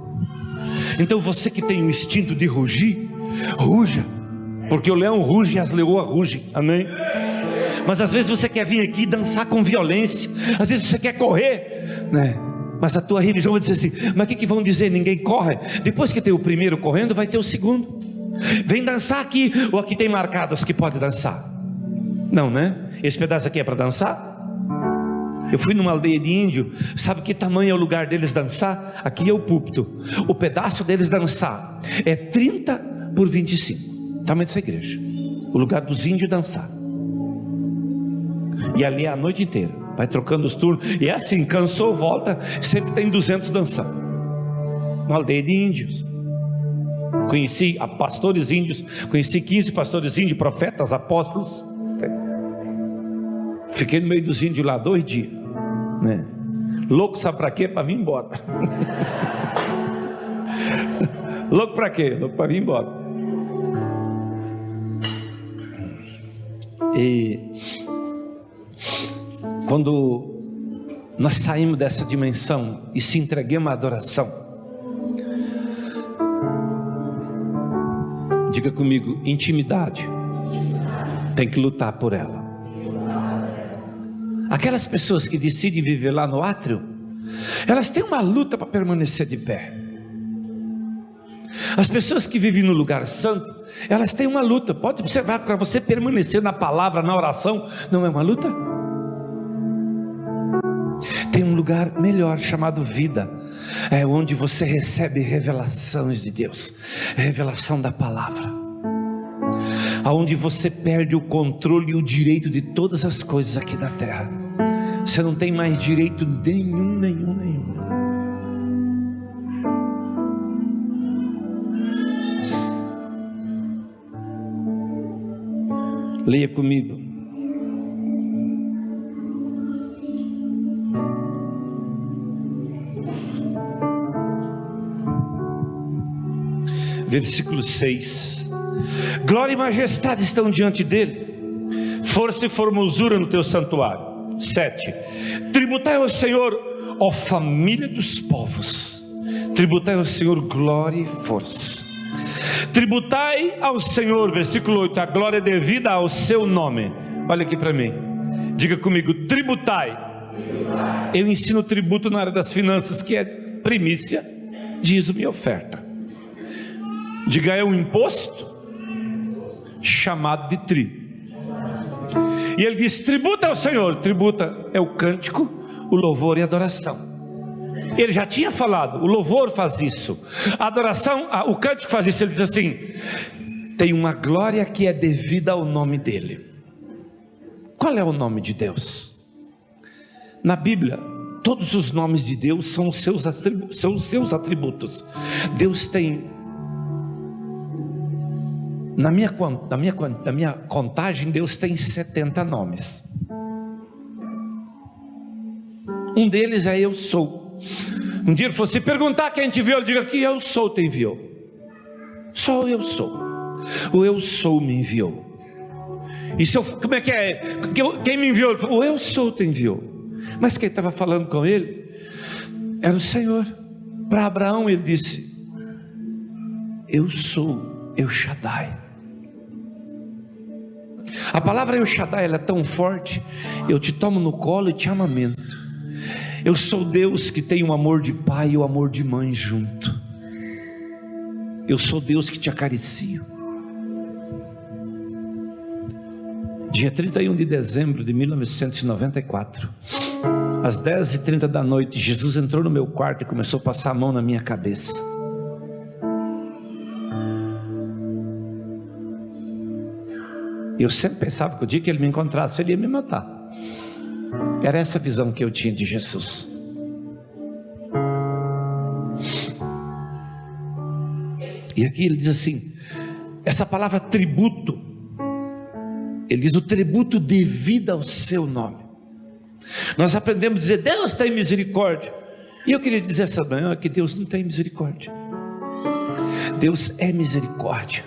Então você que tem o instinto de rugir, ruja, porque o leão ruge e as leoas rugem, amém? Mas às vezes você quer vir aqui dançar com violência, às vezes você quer correr, né? Mas a tua religião vai dizer assim, mas o que vão dizer? Ninguém corre. Depois que tem o primeiro correndo, vai ter o segundo. Vem dançar aqui, ou aqui tem marcados que pode dançar? Não, né? Esse pedaço aqui é para dançar? Eu fui numa aldeia de índio. Sabe que tamanho é o lugar deles dançar? Aqui é o púlpito. O pedaço deles dançar é 30 por 25. Tamanho dessa igreja. O lugar dos índios dançar. E ali é a noite inteira. Vai trocando os turnos. E é assim, cansou, volta. Sempre tem 200 dançando. Uma aldeia de índios. Conheci pastores índios. Conheci 15 pastores índios, profetas, apóstolos. Fiquei no meio dos índios lá 2 dias, né? Louco sabe para quê? Para vir embora. Louco para quê? Louco para vir embora. E quando nós saímos dessa dimensão e se entreguemos à adoração, diga comigo, intimidade, tem que lutar por ela. Aquelas pessoas que decidem viver lá no átrio, elas têm uma luta para permanecer de pé. As pessoas que vivem no lugar santo, elas têm uma luta. Pode observar, para você permanecer na palavra, na oração, não é uma luta? Tem um lugar melhor chamado vida, é onde você recebe revelações de Deus, revelação da palavra, aonde você perde o controle e o direito de todas as coisas aqui da terra. Você não tem mais direito nenhum. Leia comigo. Versículo 6. Glória e majestade estão diante dele, força e formosura no teu santuário. 7. Tributai ao Senhor, ó família dos povos, tributai ao Senhor glória e força. Tributai ao Senhor, versículo 8, a glória devida ao seu nome. Olha aqui para mim, diga comigo, tributai. Eu ensino tributo na área das finanças, que é primícia, dízimo e oferta. Diga, é um imposto chamado de tri. E ele diz, tributa ao Senhor. Tributa é o cântico, o louvor e a adoração. Ele já tinha falado, o louvor faz isso, a adoração, o cântico faz isso. Ele diz assim, tem uma glória que é devida ao nome dele. Qual é o nome de Deus? Na Bíblia, todos os nomes de Deus são os seus atributos. Deus tem, na minha contagem, Deus tem 70 nomes. Um deles é eu sou. Um dia ele falou, se perguntar quem te enviou, ele diga que eu sou te enviou. Só eu sou. O eu sou me enviou. E se eu, como é que é? Quem me enviou? Ele falou, o eu sou te enviou. Mas quem estava falando com ele era o Senhor. Para Abraão ele disse, eu sou El Shaddai. A palavra El Shaddai, ela é tão forte, eu te tomo no colo e te amamento. Eu sou Deus que tem o amor de pai e o amor de mãe junto. Eu sou Deus que te acaricio. Dia 31 de dezembro de 1994, às 10h30 da noite, Jesus entrou no meu quarto e começou a passar a mão na minha cabeça. Eu sempre pensava que o dia que ele me encontrasse, ele ia me matar. Era essa visão que eu tinha de Jesus. E aqui ele diz assim, essa palavra tributo, ele diz o tributo devido ao seu nome. Nós aprendemos a dizer, Deus tem misericórdia. E eu queria dizer essa manhã que Deus não tem misericórdia. Deus é misericórdia.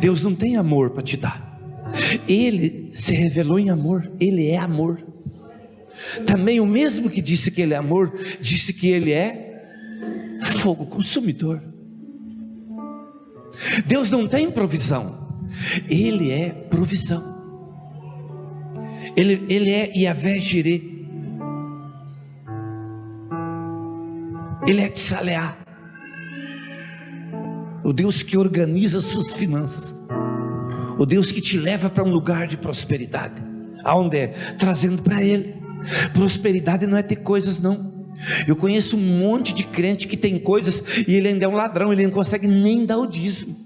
Deus não tem amor para te dar. Ele se revelou em amor. Ele é amor. Também o mesmo que disse que ele é amor, disse que ele é fogo consumidor. Deus não tem provisão, ele é provisão. Ele é Yahvé Jireh. Ele é Tsaleá, o Deus que organiza suas finanças, o Deus que te leva para um lugar de prosperidade. Aonde é? Trazendo para ele. Prosperidade não é ter coisas, não. Eu conheço um monte de crente que tem coisas e ele ainda é um ladrão, ele não consegue nem dar o dízimo.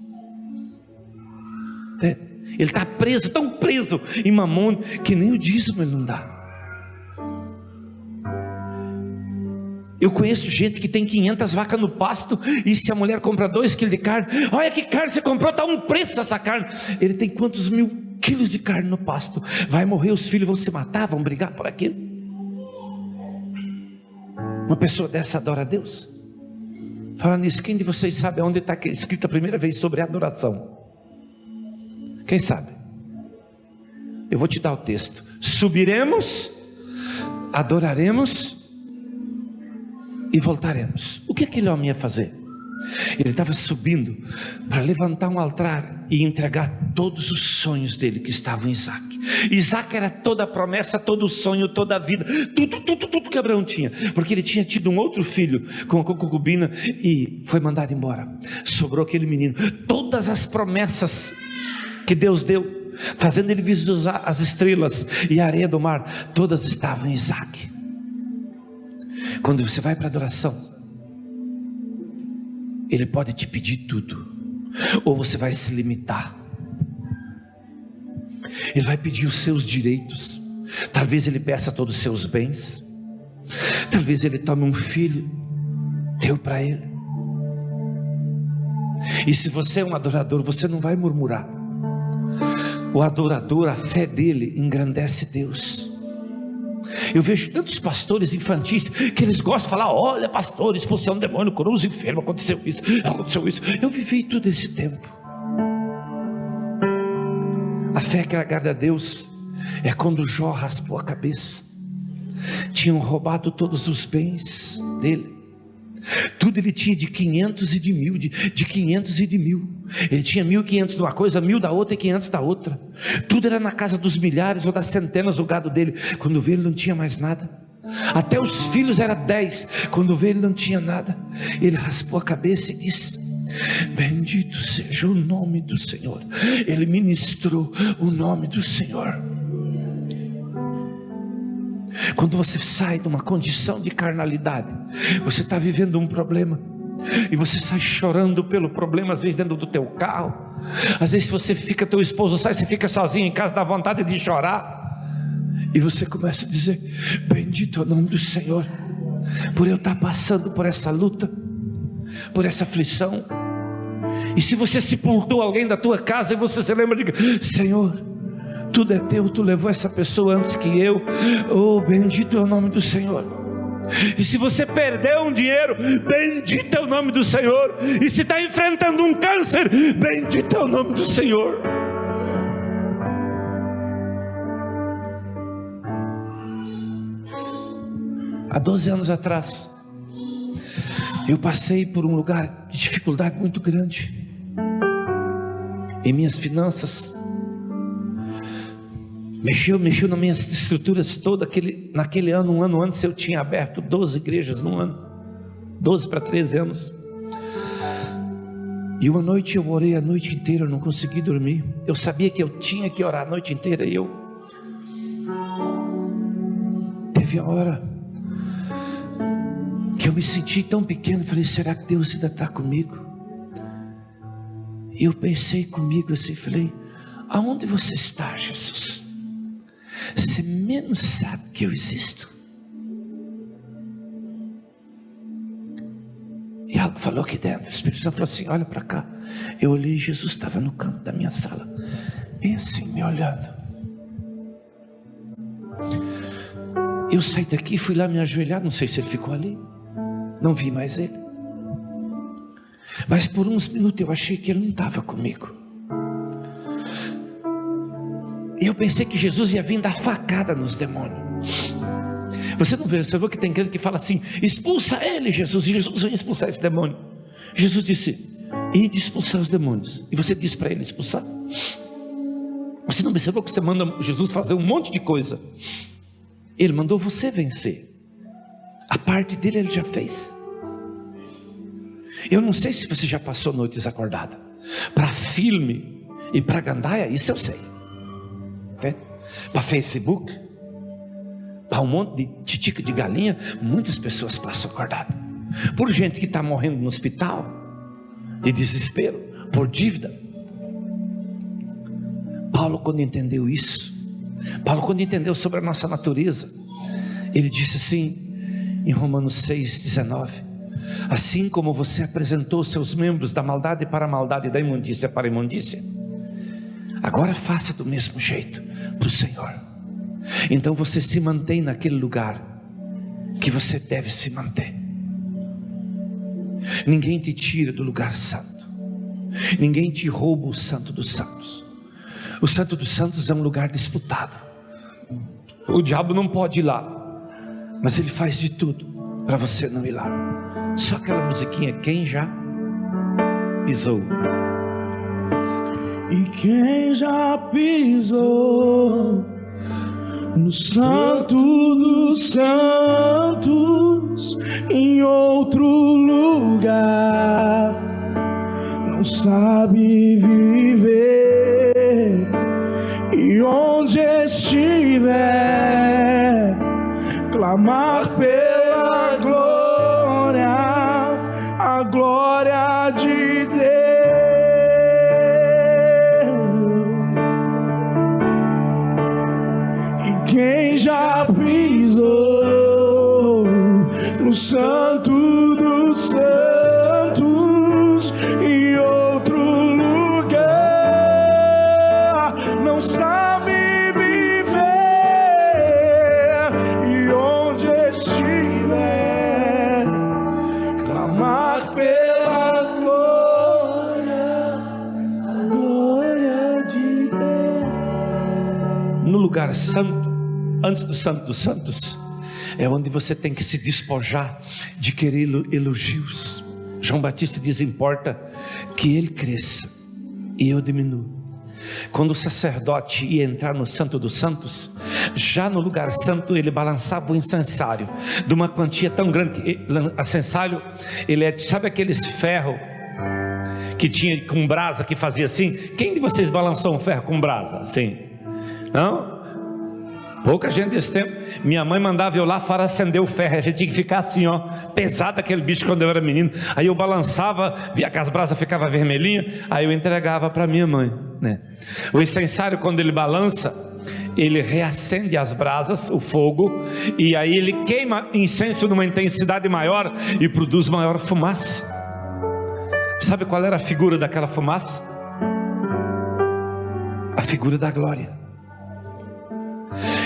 Ele está preso, tão preso em mamon, que nem o dízimo ele não dá. Eu conheço gente que tem 500 vacas no pasto, e se a mulher compra 2 quilos de carne, olha que carne você comprou, está um preço essa carne. Ele tem quantos mil quilos de carne no pasto? Vai morrer, os filhos vão se matar, vão brigar por aquilo. Uma pessoa dessa adora a Deus? Fala nisso, quem de vocês sabe onde está escrito a primeira vez sobre adoração? Quem sabe? Eu vou te dar o texto. Subiremos, adoraremos e voltaremos. O que aquele homem ia fazer? Ele estava subindo para levantar um altar e entregar todos os sonhos dele que estavam em Isaac. Isaac era toda a promessa, todo o sonho, toda a vida, tudo que Abraão tinha, porque ele tinha tido um outro filho com a concubina e foi mandado embora. Sobrou aquele menino. Todas as promessas que Deus deu, fazendo ele visualizar as estrelas e a areia do mar, todas estavam em Isaac. Quando você vai para a adoração, Ele pode te pedir tudo, ou você vai se limitar. Ele vai pedir os seus direitos. Talvez Ele peça todos os seus bens. Talvez Ele tome um filho teu para Ele. E se você é um adorador, você não vai murmurar. O adorador, a fé dele engrandece Deus. Eu vejo tantos pastores infantis que eles gostam de falar: olha pastor, expulsei um demônio, curou os enfermos, aconteceu isso. Eu vivi tudo esse tempo. A fé que agrada a Deus é quando Jó raspou a cabeça. Tinham roubado todos os bens dele. Tudo ele tinha de 500 e de 1000, de 500 e de 1000. Ele tinha 1500 de uma coisa, 1000 da outra e 500 da outra. Tudo era na casa dos milhares ou das centenas do gado dele. Quando veio ele não tinha mais nada. Até os filhos eram 10. Quando veio ele não tinha nada. Ele raspou a cabeça e disse: bendito seja o nome do Senhor. Ele ministrou o nome do Senhor. Quando você sai de uma condição de carnalidade, você está vivendo um problema, e você sai chorando pelo problema, às vezes dentro do teu carro, às vezes você fica, teu esposo sai, você fica sozinho em casa, dá vontade de chorar, e você começa a dizer: bendito é o nome do Senhor, por eu estar passando por essa luta, por essa aflição. E se você sepultou alguém da tua casa, e você se lembra, diga: Senhor, tudo é teu, tu levou essa pessoa antes que eu. Oh, bendito é o nome do Senhor. E se você perdeu um dinheiro, bendito é o nome do Senhor. E se está enfrentando um câncer, bendito é o nome do Senhor. Há 12 anos atrás, eu passei por um lugar de dificuldade muito grande em minhas finanças. Mexeu nas minhas estruturas todas. Naquele ano, um ano antes, eu tinha aberto 12 igrejas num ano, 12 para 13 anos. E uma noite eu orei a noite inteira, eu não consegui dormir. Eu sabia que eu tinha que orar a noite inteira, e teve a hora que eu me senti tão pequeno. Falei: será que Deus ainda está comigo? E eu pensei comigo assim, falei: aonde você está, Jesus? Você menos sabe que eu existo. E algo falou aqui dentro. O Espírito Santo falou assim: olha para cá. Eu olhei, Jesus estava no canto da minha sala, bem assim, me olhando. Eu saí daqui, fui lá me ajoelhar. Não sei se ele ficou ali, não vi mais ele. Mas por uns minutos eu achei que ele não estava comigo. E eu pensei que Jesus ia vir dar facada nos demônios. Você não vê, você vê que tem crente que fala assim: expulsa ele, Jesus. E Jesus vem expulsar esse demônio. Jesus disse: ide expulsar os demônios. E você disse para ele expulsar. Você não percebeu que você manda Jesus fazer um monte de coisa? Ele mandou você vencer. A parte dele ele já fez. Eu não sei se você já passou noite desacordada. Para filme e para gandaia, isso eu sei. Para Facebook, para um monte de titica de galinha, muitas pessoas passam acordado. Por gente que está morrendo no hospital, de desespero, por dívida. Paulo, quando entendeu isso, Paulo, quando entendeu sobre a nossa natureza, ele disse assim, em Romanos 6,19: assim como você apresentou seus membros da maldade para a maldade e da imundícia para a imundícia, agora faça do mesmo jeito para o Senhor. Então você se mantém naquele lugar que você deve se manter. Ninguém te tira do lugar santo, ninguém te rouba o santo dos santos. O santo dos santos é um lugar disputado. O diabo não pode ir lá, mas ele faz de tudo para você não ir lá. Só aquela musiquinha, quem já pisou? E quem já pisou no santo dos santos, em outro lugar, não sabe viver, e onde estiver, clamar pela glória, a glória de Deus. Quem já pisou no santo dos santos, em outro lugar, não sabe viver, e onde estiver, clamar pela glória, a glória de Deus. No lugar santo, antes do santo dos santos, é onde você tem que se despojar de querer elogios. João Batista diz: importa que ele cresça e eu diminua. Quando o sacerdote ia entrar no santo dos santos, já no lugar santo ele balançava o incensário de uma quantia tão grande que o incensário, ele é, sabe aqueles ferros que tinha com brasa, que fazia assim? Quem de vocês balançou um ferro com brasa assim? Não? Pouca gente desse tempo. Minha mãe mandava eu lá fora acender o ferro, a gente tinha que ficar assim, ó, pesado aquele bicho quando eu era menino. Aí eu balançava, via que as brasas ficavam vermelhinhas, aí eu entregava para minha mãe, né? O incensário, quando ele balança, ele reacende as brasas, o fogo, e aí ele queima incenso numa intensidade maior e produz maior fumaça. Sabe qual era a figura daquela fumaça? A figura da glória.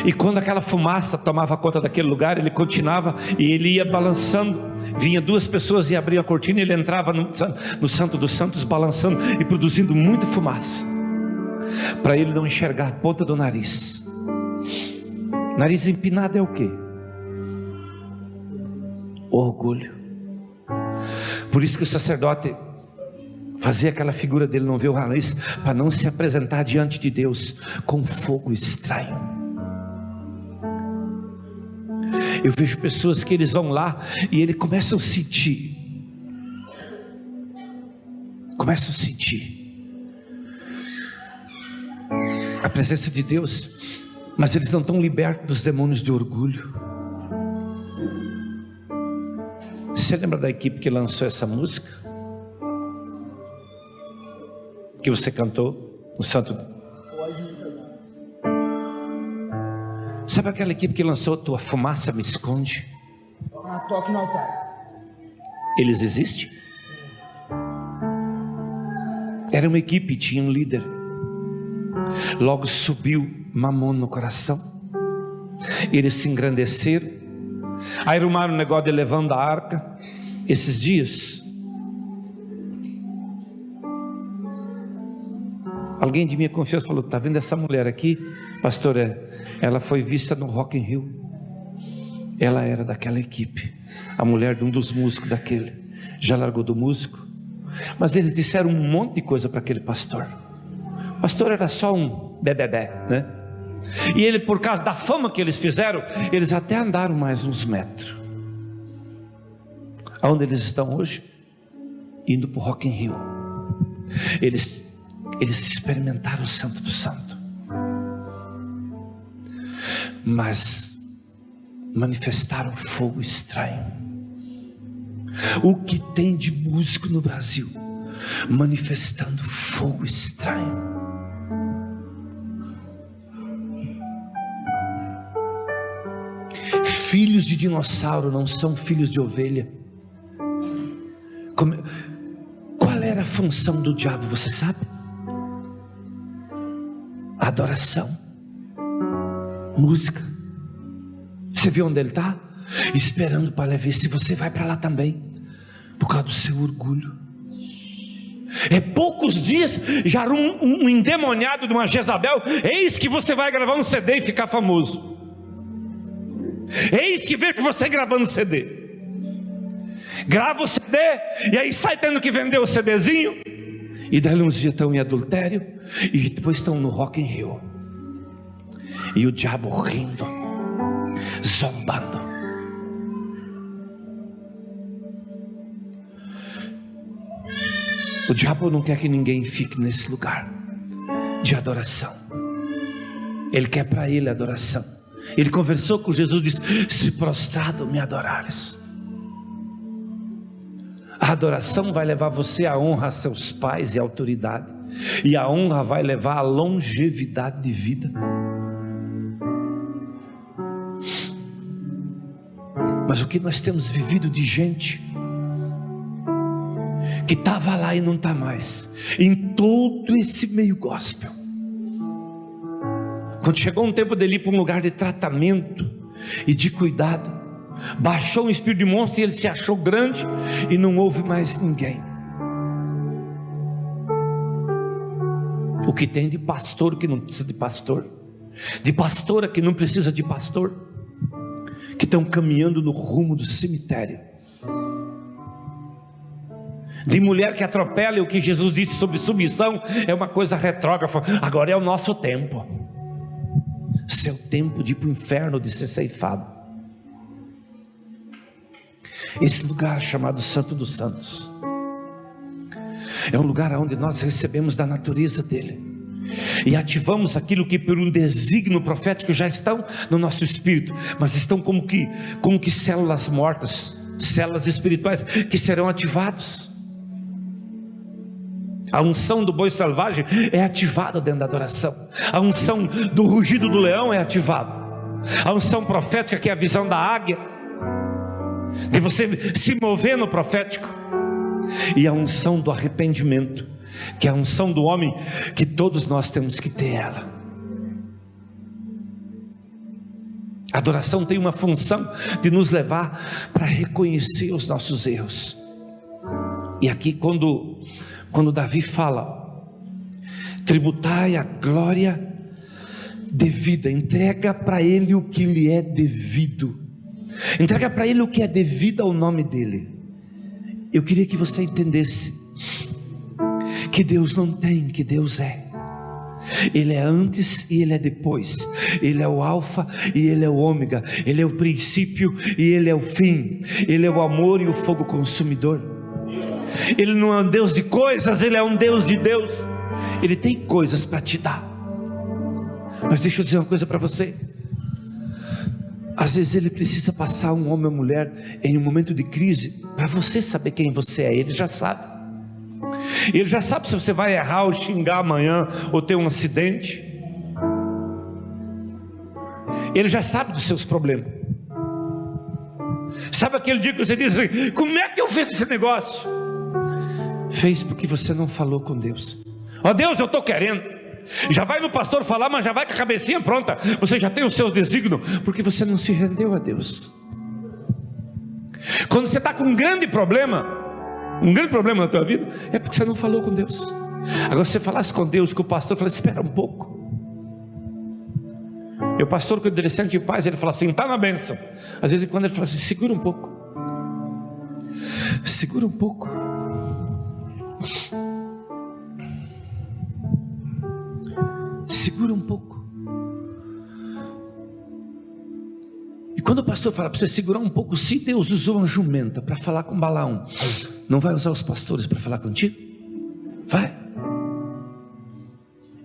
E quando aquela fumaça tomava conta daquele lugar, ele continuava e ele ia balançando. Vinha duas pessoas e abria a cortina e ele entrava no santo dos santos, balançando e produzindo muita fumaça, para ele não enxergar a ponta do nariz. Nariz empinado é o quê? Orgulho. Por isso que o sacerdote fazia aquela figura dele não ver o nariz, para não se apresentar diante de Deus com fogo estranho. Eu vejo pessoas que eles vão lá e eles começam a sentir a presença de Deus, mas eles não estão libertos dos demônios do orgulho. Você lembra da equipe que lançou essa música? Que você cantou no Santo? Sabe aquela equipe que lançou Tua Fumaça Me Esconde? Toque no altar. Eles existem? Era uma equipe, tinha um líder. Logo subiu Mamon no coração. Eles se engrandeceram. Aí arrumaram um negócio de levando a arca. Esses dias, alguém de minha confiança falou: está vendo essa mulher aqui, pastor? Ela foi vista no Rock in Rio. Ela era daquela equipe, a mulher de um dos músicos daquele. Já largou do músico. Mas eles disseram um monte de coisa para aquele pastor. O pastor era só um bebê, né? E ele, por causa da fama que eles fizeram, eles até andaram mais uns metros. Aonde eles estão hoje? Indo para o Rock in Rio. Eles experimentaram o Santo do Santo. Mas manifestaram fogo estranho. O que tem de músico no Brasil manifestando fogo estranho? Filhos de dinossauro não são filhos de ovelha. Qual era a função do diabo, você sabe? Adoração, música. Você viu onde ele está? Esperando para ver se você vai para lá também, por causa do seu orgulho. É poucos dias, já era um endemoniado de uma Jezabel. Eis que você vai gravar um CD e ficar famoso. Eis que vejo você gravando CD. Grava o CD e aí sai tendo que vender o CDzinho. E daí uns dias estão em adultério e depois estão no Rock in Rio. E o diabo rindo, zombando. O diabo não quer que ninguém fique nesse lugar de adoração. Ele quer para ele adoração. Ele conversou com Jesus e disse: se prostrado me adorares. A adoração vai levar você à honra a seus pais e à autoridade, e a honra vai levar à longevidade de vida. Mas o que nós temos vivido de gente que estava lá e não está mais, em todo esse meio gospel. Quando chegou um tempo dele ir para um lugar de tratamento e de cuidado, baixou um espírito de monstro e ele se achou grande e não houve mais ninguém. O que tem de pastor que não precisa de pastor, de pastora que não precisa de pastor, que estão caminhando no rumo do cemitério, de mulher que atropela. E o que Jesus disse sobre submissão é uma coisa retrógrada. Agora é o nosso tempo, seu tempo de ir para o inferno, de ser ceifado. Esse lugar chamado Santo dos Santos é um lugar onde nós recebemos da natureza dele e ativamos aquilo que por um desígnio profético já estão no nosso espírito, mas estão como que células mortas, células espirituais que serão ativados. A unção do boi selvagem é ativada dentro da adoração. A unção do rugido do leão é ativada. A unção profética, que é a visão da águia, de você se mover no profético. E a unção do arrependimento, que é a unção do homem, que todos nós temos que ter ela. A adoração tem uma função de nos levar para reconhecer os nossos erros. E aqui quando Davi fala: tributai a glória devida, entrega para ele o que lhe é devido, entrega para ele o que é devido ao nome dele. Eu queria que você entendesse que Deus não tem, que Deus é. Ele é antes e ele é depois. Ele é o alfa e ele é o ômega. Ele é o princípio e ele é o fim. Ele é o amor e o fogo consumidor. Ele não é um Deus de coisas, ele é um Deus de Deus. Ele tem coisas para te dar. Mas deixa eu dizer uma coisa para você. Às vezes ele precisa passar um homem ou mulher em um momento de crise para você saber quem você é. Ele já sabe. Ele já sabe se você vai errar ou xingar amanhã ou ter um acidente. Ele já sabe dos seus problemas. Sabe aquele dia que você diz assim: como é que eu fiz esse negócio? Fez porque você não falou com Deus. Ó Deus, eu estou querendo. Já vai no pastor falar, mas já vai com a cabecinha pronta. Você já tem o seu desígnio, porque você não se rendeu a Deus. Quando você está com um grande problema na tua vida, é porque você não falou com Deus. Agora, se você falasse com Deus, com o pastor, falasse: espera um pouco. E o pastor, com o adolescente de paz, ele fala assim: está na bênção. Às vezes, quando ele fala assim: segura um pouco, segura um pouco. Segura um pouco. E quando o pastor fala para você segurar um pouco, se Deus usou uma jumenta para falar com Balaão, não vai usar os pastores para falar contigo? Vai.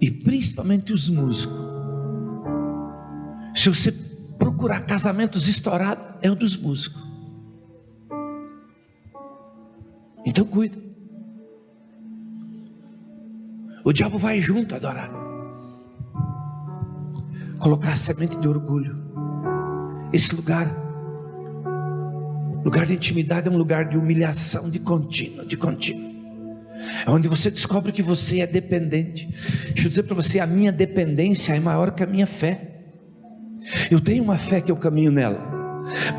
E principalmente os músicos. Se você procurar casamentos estourados é o dos músicos. Então cuida. O diabo vai junto adorar. Colocar semente de orgulho. Esse lugar de intimidade é um lugar de humilhação, de contínuo. É onde você descobre que você é dependente. Deixa eu dizer para você, a minha dependência é maior que a minha fé. Eu tenho uma fé que eu caminho nela,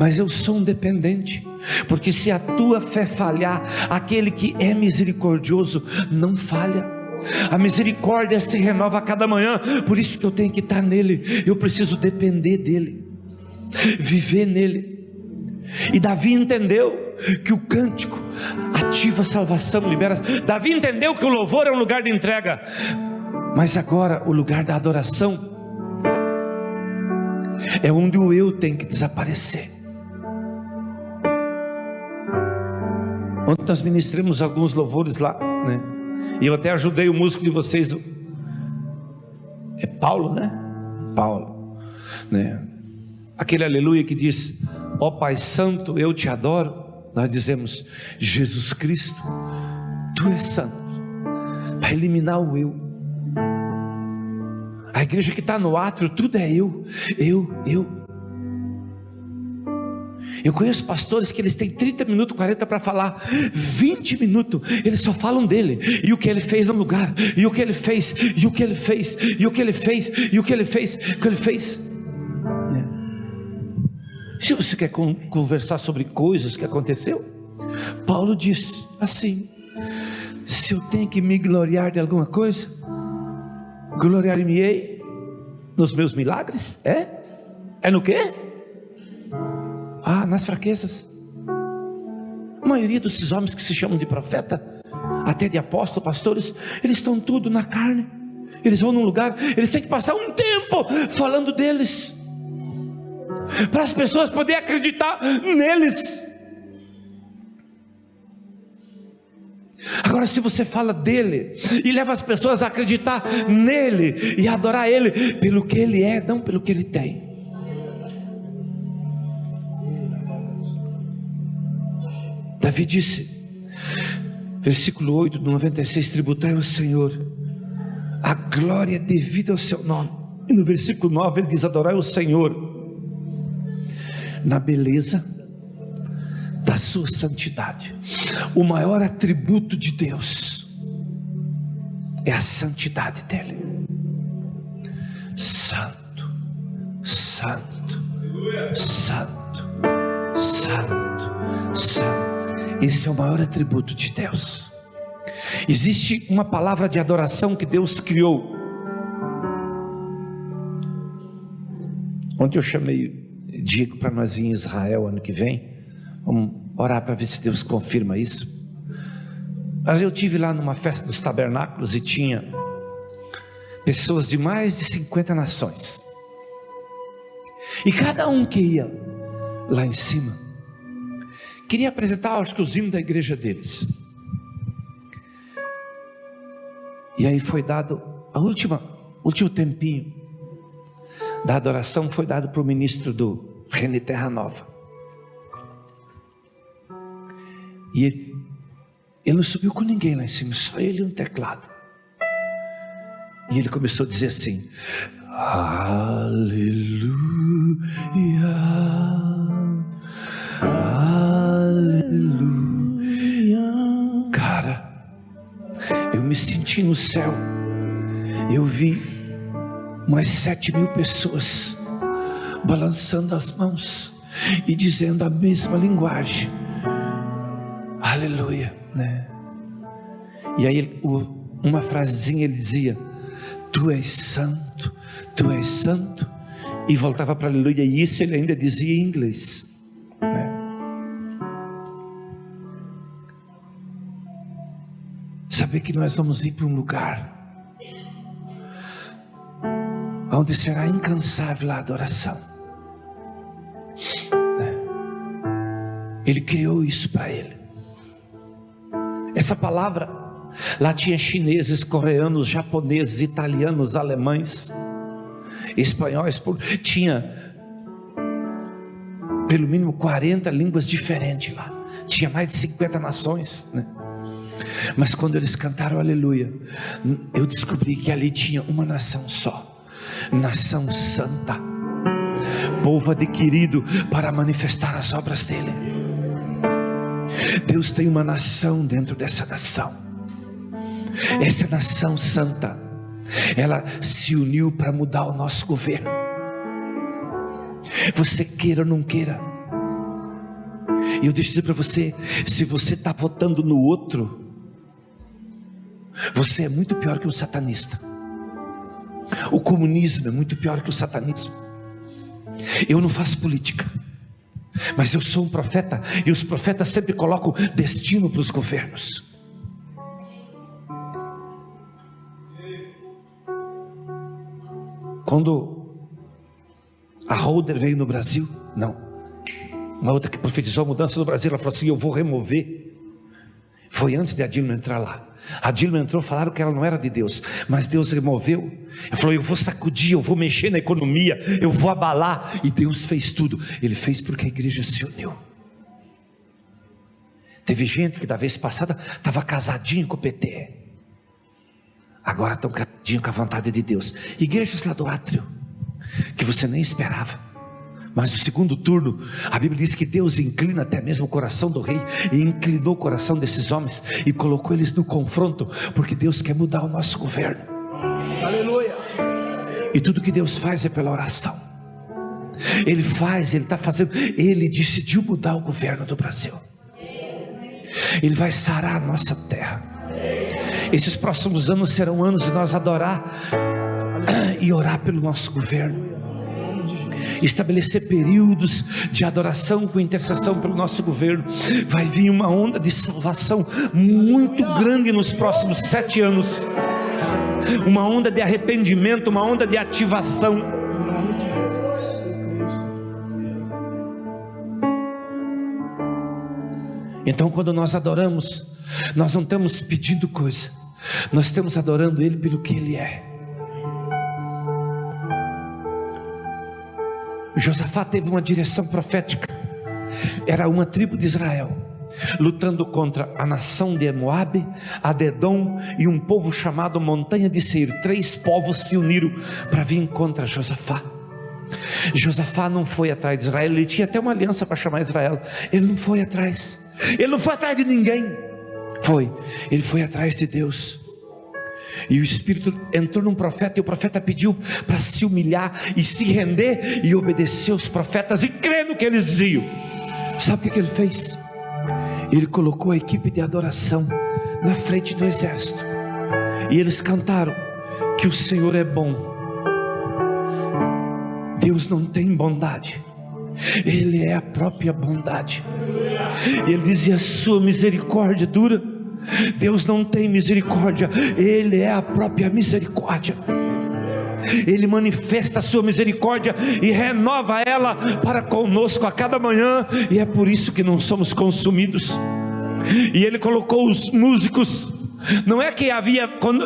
mas eu sou um dependente, porque se a tua fé falhar, aquele que é misericordioso não falha. A misericórdia se renova a cada manhã, por isso que eu tenho que estar nele. Eu preciso depender dele, viver nele. E Davi entendeu que o cântico ativa a salvação, libera. Davi entendeu que o louvor é um lugar de entrega, mas agora o lugar da adoração é onde o eu tem que desaparecer. Ontem nós ministramos alguns louvores lá, né? E eu até ajudei o músico de vocês. É Paulo, né? Paulo, né? Aquele aleluia que diz: ó Pai Santo, eu te adoro. Nós dizemos: Jesus Cristo, tu és santo, para eliminar o eu. A igreja que está no átrio, tudo é eu. Eu conheço pastores que eles têm 30 minutos, 40 para falar, 20 minutos, eles só falam dele, e o que ele fez no lugar, e o que ele fez, e o que ele fez, e o que ele fez, e o que ele fez, o que ele fez. Se você quer conversar sobre coisas que aconteceu, Paulo diz assim: se eu tenho que me gloriar de alguma coisa, gloriar-me-ei nos meus milagres. É no quê? Nas fraquezas. A maioria desses homens que se chamam de profeta, até de apóstolo, pastores, eles estão tudo na carne. Eles vão num lugar, eles têm que passar um tempo falando deles, para as pessoas poderem acreditar neles. Agora, se você fala dele e leva as pessoas a acreditar nele e adorar ele pelo que ele é, não pelo que ele tem. Davi disse, versículo 8 do 96: tributai ao Senhor a glória devida ao seu nome. E no versículo 9 ele diz: adorai o Senhor na beleza da sua santidade. O maior atributo de Deus é a santidade dele. Santo, santo, santo, santo, santo. Esse é o maior atributo de Deus. Existe uma palavra de adoração que Deus criou. Ontem eu chamei Diego para nós ir em Israel ano que vem. Vamos orar para ver se Deus confirma isso. Mas eu tive lá numa festa dos tabernáculos e tinha pessoas de mais de 50 nações. E cada um que ia lá em cima queria apresentar, acho que os hinos da igreja deles. E aí foi dado último tempinho da adoração, foi dado para o ministro do René Terra Nova. E ele não subiu com ninguém lá em cima, só ele e um teclado. E ele começou a dizer assim: aleluia, aleluia. Cara, eu me senti no céu. Eu vi mais 7.000 pessoas balançando as mãos e dizendo a mesma linguagem: aleluia, né? E aí uma frasezinha ele dizia: tu és santo, tu és santo, e voltava para aleluia, e isso ele ainda dizia em inglês, né? Saber que nós vamos ir para um lugar onde será incansável a adoração, né? Ele criou isso para ele. Essa palavra, lá tinha chineses, coreanos, japoneses, italianos, alemães, espanhóis, tinha pelo mínimo 40 línguas diferentes lá. Tinha mais de 50 nações, né? Mas quando eles cantaram aleluia, eu descobri que ali tinha uma nação só, nação santa, povo adquirido para manifestar as obras dele. Deus tem uma nação dentro dessa nação. Essa nação santa, ela se uniu para mudar o nosso governo. Você queira ou não queira, e eu deixo dizer para você, se você está votando no outro, você é muito pior que um satanista. O comunismo é muito pior que o satanismo. Eu não faço política, mas eu sou um profeta, e os profetas sempre colocam destino para os governos. Quando a Holder veio no Brasil, uma outra que profetizou a mudança no Brasil, ela falou assim: eu vou remover. Foi antes de a Dilma entrar lá. A Dilma entrou, falaram que ela não era de Deus, mas Deus removeu. Ele falou: eu vou sacudir, eu vou mexer na economia, eu vou abalar. E Deus fez tudo. Ele fez porque a igreja se uniu. Teve gente que da vez passada estava casadinho com o PT, agora estão casadinho com a vontade de Deus. Igrejas lá do átrio, que você nem esperava. Mas no segundo turno, a Bíblia diz que Deus inclina até mesmo o coração do rei, e inclinou o coração desses homens, e colocou eles no confronto, porque Deus quer mudar o nosso governo. Aleluia! E tudo que Deus faz é pela oração. Ele está fazendo, Ele decidiu mudar o governo do Brasil. Ele vai sarar a nossa terra. Esses próximos anos serão anos de nós adorar e orar pelo nosso governo, estabelecer períodos de adoração com intercessão pelo nosso governo. Vai vir uma onda de salvação muito grande nos próximos 7 anos, uma onda de arrependimento, uma onda de ativação. Então, quando nós adoramos, nós não estamos pedindo coisa, nós estamos adorando Ele pelo que Ele é. Josafá teve uma direção profética. Era uma tribo de Israel lutando contra a nação de Moabe, a de Edom e um povo chamado Montanha de Seir. 3 povos se uniram para vir contra Josafá. Josafá não foi atrás de Israel. Ele tinha até uma aliança para chamar Israel. Ele não foi atrás. Ele não foi atrás de ninguém. Ele foi atrás de Deus. E o Espírito entrou num profeta, e o profeta pediu para se humilhar e se render e obedecer os profetas e crer no que eles diziam. Sabe o que ele fez? Ele colocou a equipe de adoração na frente do exército, e eles cantaram que o Senhor é bom. Deus não tem bondade, Ele é a própria bondade. E ele dizia: sua misericórdia dura. Deus não tem misericórdia, Ele é a própria misericórdia. Ele manifesta a sua misericórdia e renova ela para conosco a cada manhã, e é por isso que não somos consumidos. E Ele colocou os músicos. Não é que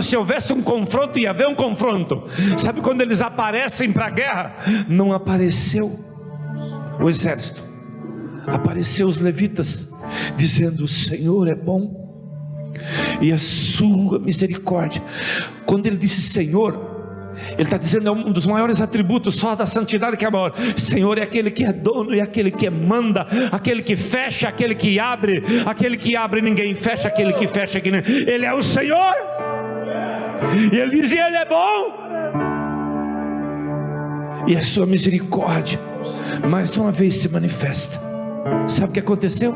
se houvesse um confronto, ia haver um confronto. Sabe quando eles aparecem para a guerra? Não apareceu o exército, apareceu os levitas, dizendo: o Senhor é bom e a sua misericórdia. Quando ele disse Senhor, ele está dizendo, é um dos maiores atributos só da santidade, que é maior. Senhor é aquele que é dono, e aquele que manda, aquele que fecha, aquele que abre ninguém fecha, aquele que fecha que ninguém... Ele é o Senhor. E ele diz: Ele é bom, e a sua misericórdia mais uma vez se manifesta. Sabe o que aconteceu?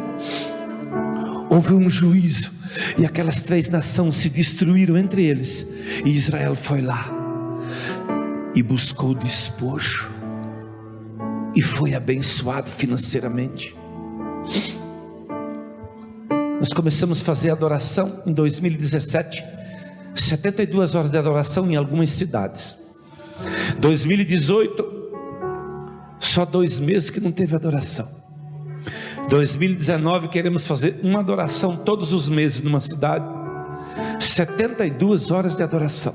Houve um juízo, e aquelas 3 nações se destruíram entre eles, e Israel foi lá e buscou despojo, e foi abençoado financeiramente. Nós começamos a fazer adoração em 2017, 72 horas de adoração em algumas cidades. 2018, só 2 meses que não teve adoração. 2019 queremos fazer uma adoração todos os meses numa cidade, 72 horas de adoração.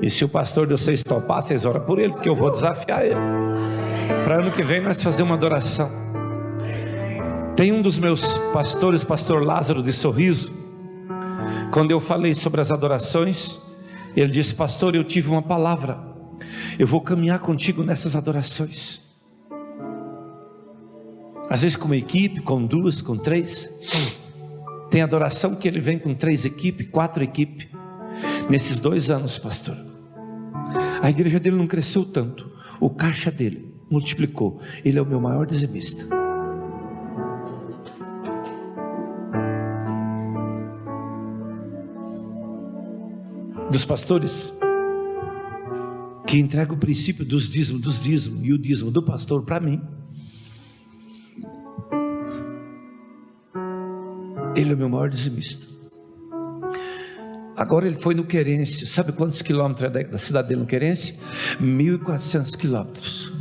E se o pastor de vocês topar, vocês oram por ele, porque eu vou desafiar ele. Para ano que vem nós fazer uma adoração. Tem um dos meus pastores, pastor Lázaro de Sorriso, quando eu falei sobre as adorações, ele disse: pastor, eu tive uma palavra, eu vou caminhar contigo nessas adorações. Às vezes com uma equipe, com 2, com 3. Tem adoração que ele vem com 3 equipes, 4 equipes. Nesses 2 anos, pastor, a igreja dele não cresceu tanto, o caixa dele multiplicou. Ele é o meu maior dizimista. Dos pastores que entrega o princípio dos dízimos e o dízimo do pastor para mim, ele é o meu maior dizimista. Agora ele foi no Querência. Sabe quantos quilômetros é da cidade dele no Querência? 1.400 quilômetros.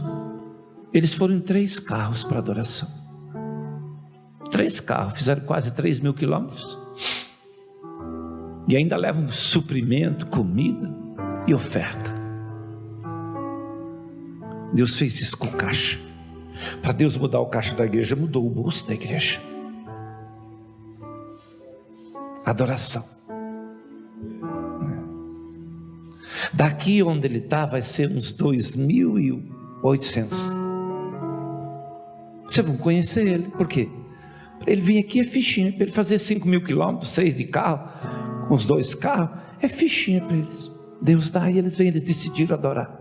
Eles foram em 3 carros para adoração. 3 carros, fizeram quase 3.000 quilômetros. E ainda levam suprimento, comida e oferta. Deus fez isso com o caixa. Para Deus mudar o caixa da igreja, mudou o bolso da igreja. Adoração. Daqui onde ele está vai ser uns 2.800. Vocês vão conhecer ele. Por quê? Para ele vir aqui é fichinha. Para ele fazer 5.000 quilômetros, 6 de carro, com os 2 carros, é fichinha para eles. Deus dá e eles vêm, eles decidiram adorar.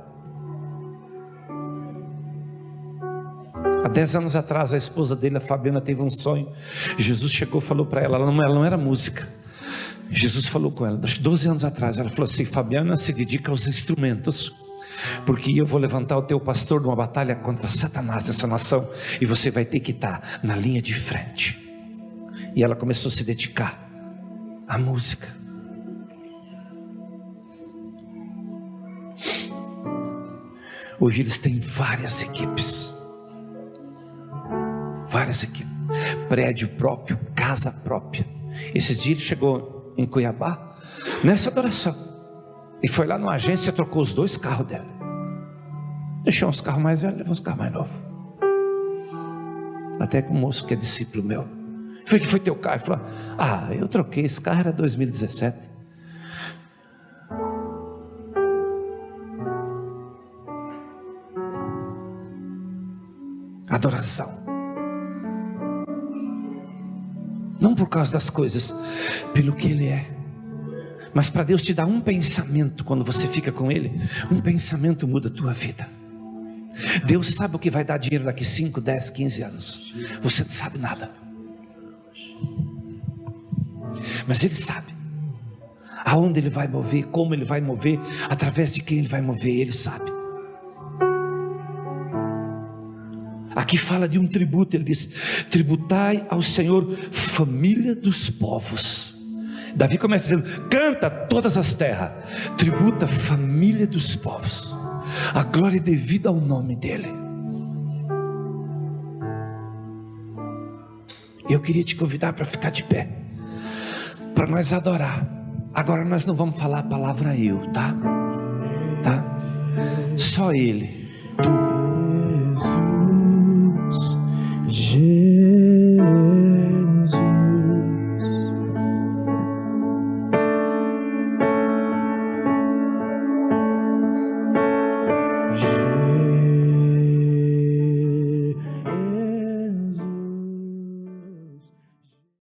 Há 10 anos atrás, a esposa dele, a Fabiana, teve um sonho. Jesus chegou e falou para ela, ela não era música. Jesus falou com ela, 12 anos atrás, ela falou assim: Fabiana, se dedica aos instrumentos, porque eu vou levantar o teu pastor numa batalha contra Satanás nessa nação, e você vai ter que estar na linha de frente. E ela começou a se dedicar à música. Hoje eles têm várias equipes, prédio próprio, casa própria. Esses dias ele chegou em Cuiabá nessa adoração e foi lá numa agência, trocou os 2 carros dela, deixou uns carros mais velhos, levou uns carros mais novos. Até com um moço que é discípulo meu, eu falei: que foi teu carro? Ele falou: eu troquei, esse carro era 2017. Adoração. Não por causa das coisas, pelo que Ele é. Mas para Deus te dar um pensamento, quando você fica com Ele, um pensamento muda a tua vida. Deus sabe o que vai dar dinheiro daqui 5, 10, 15 anos. Você não sabe nada. Mas Ele sabe aonde Ele vai mover, como Ele vai mover, através de quem Ele vai mover, Ele sabe. Aqui fala de um tributo, ele diz: tributai ao Senhor, família dos povos. Davi começa dizendo: canta todas as terras, tributa família dos povos, a glória devida ao nome dele. Eu queria te convidar para ficar de pé, para nós adorar. Agora nós não vamos falar a palavra eu, tá? Só Ele, tu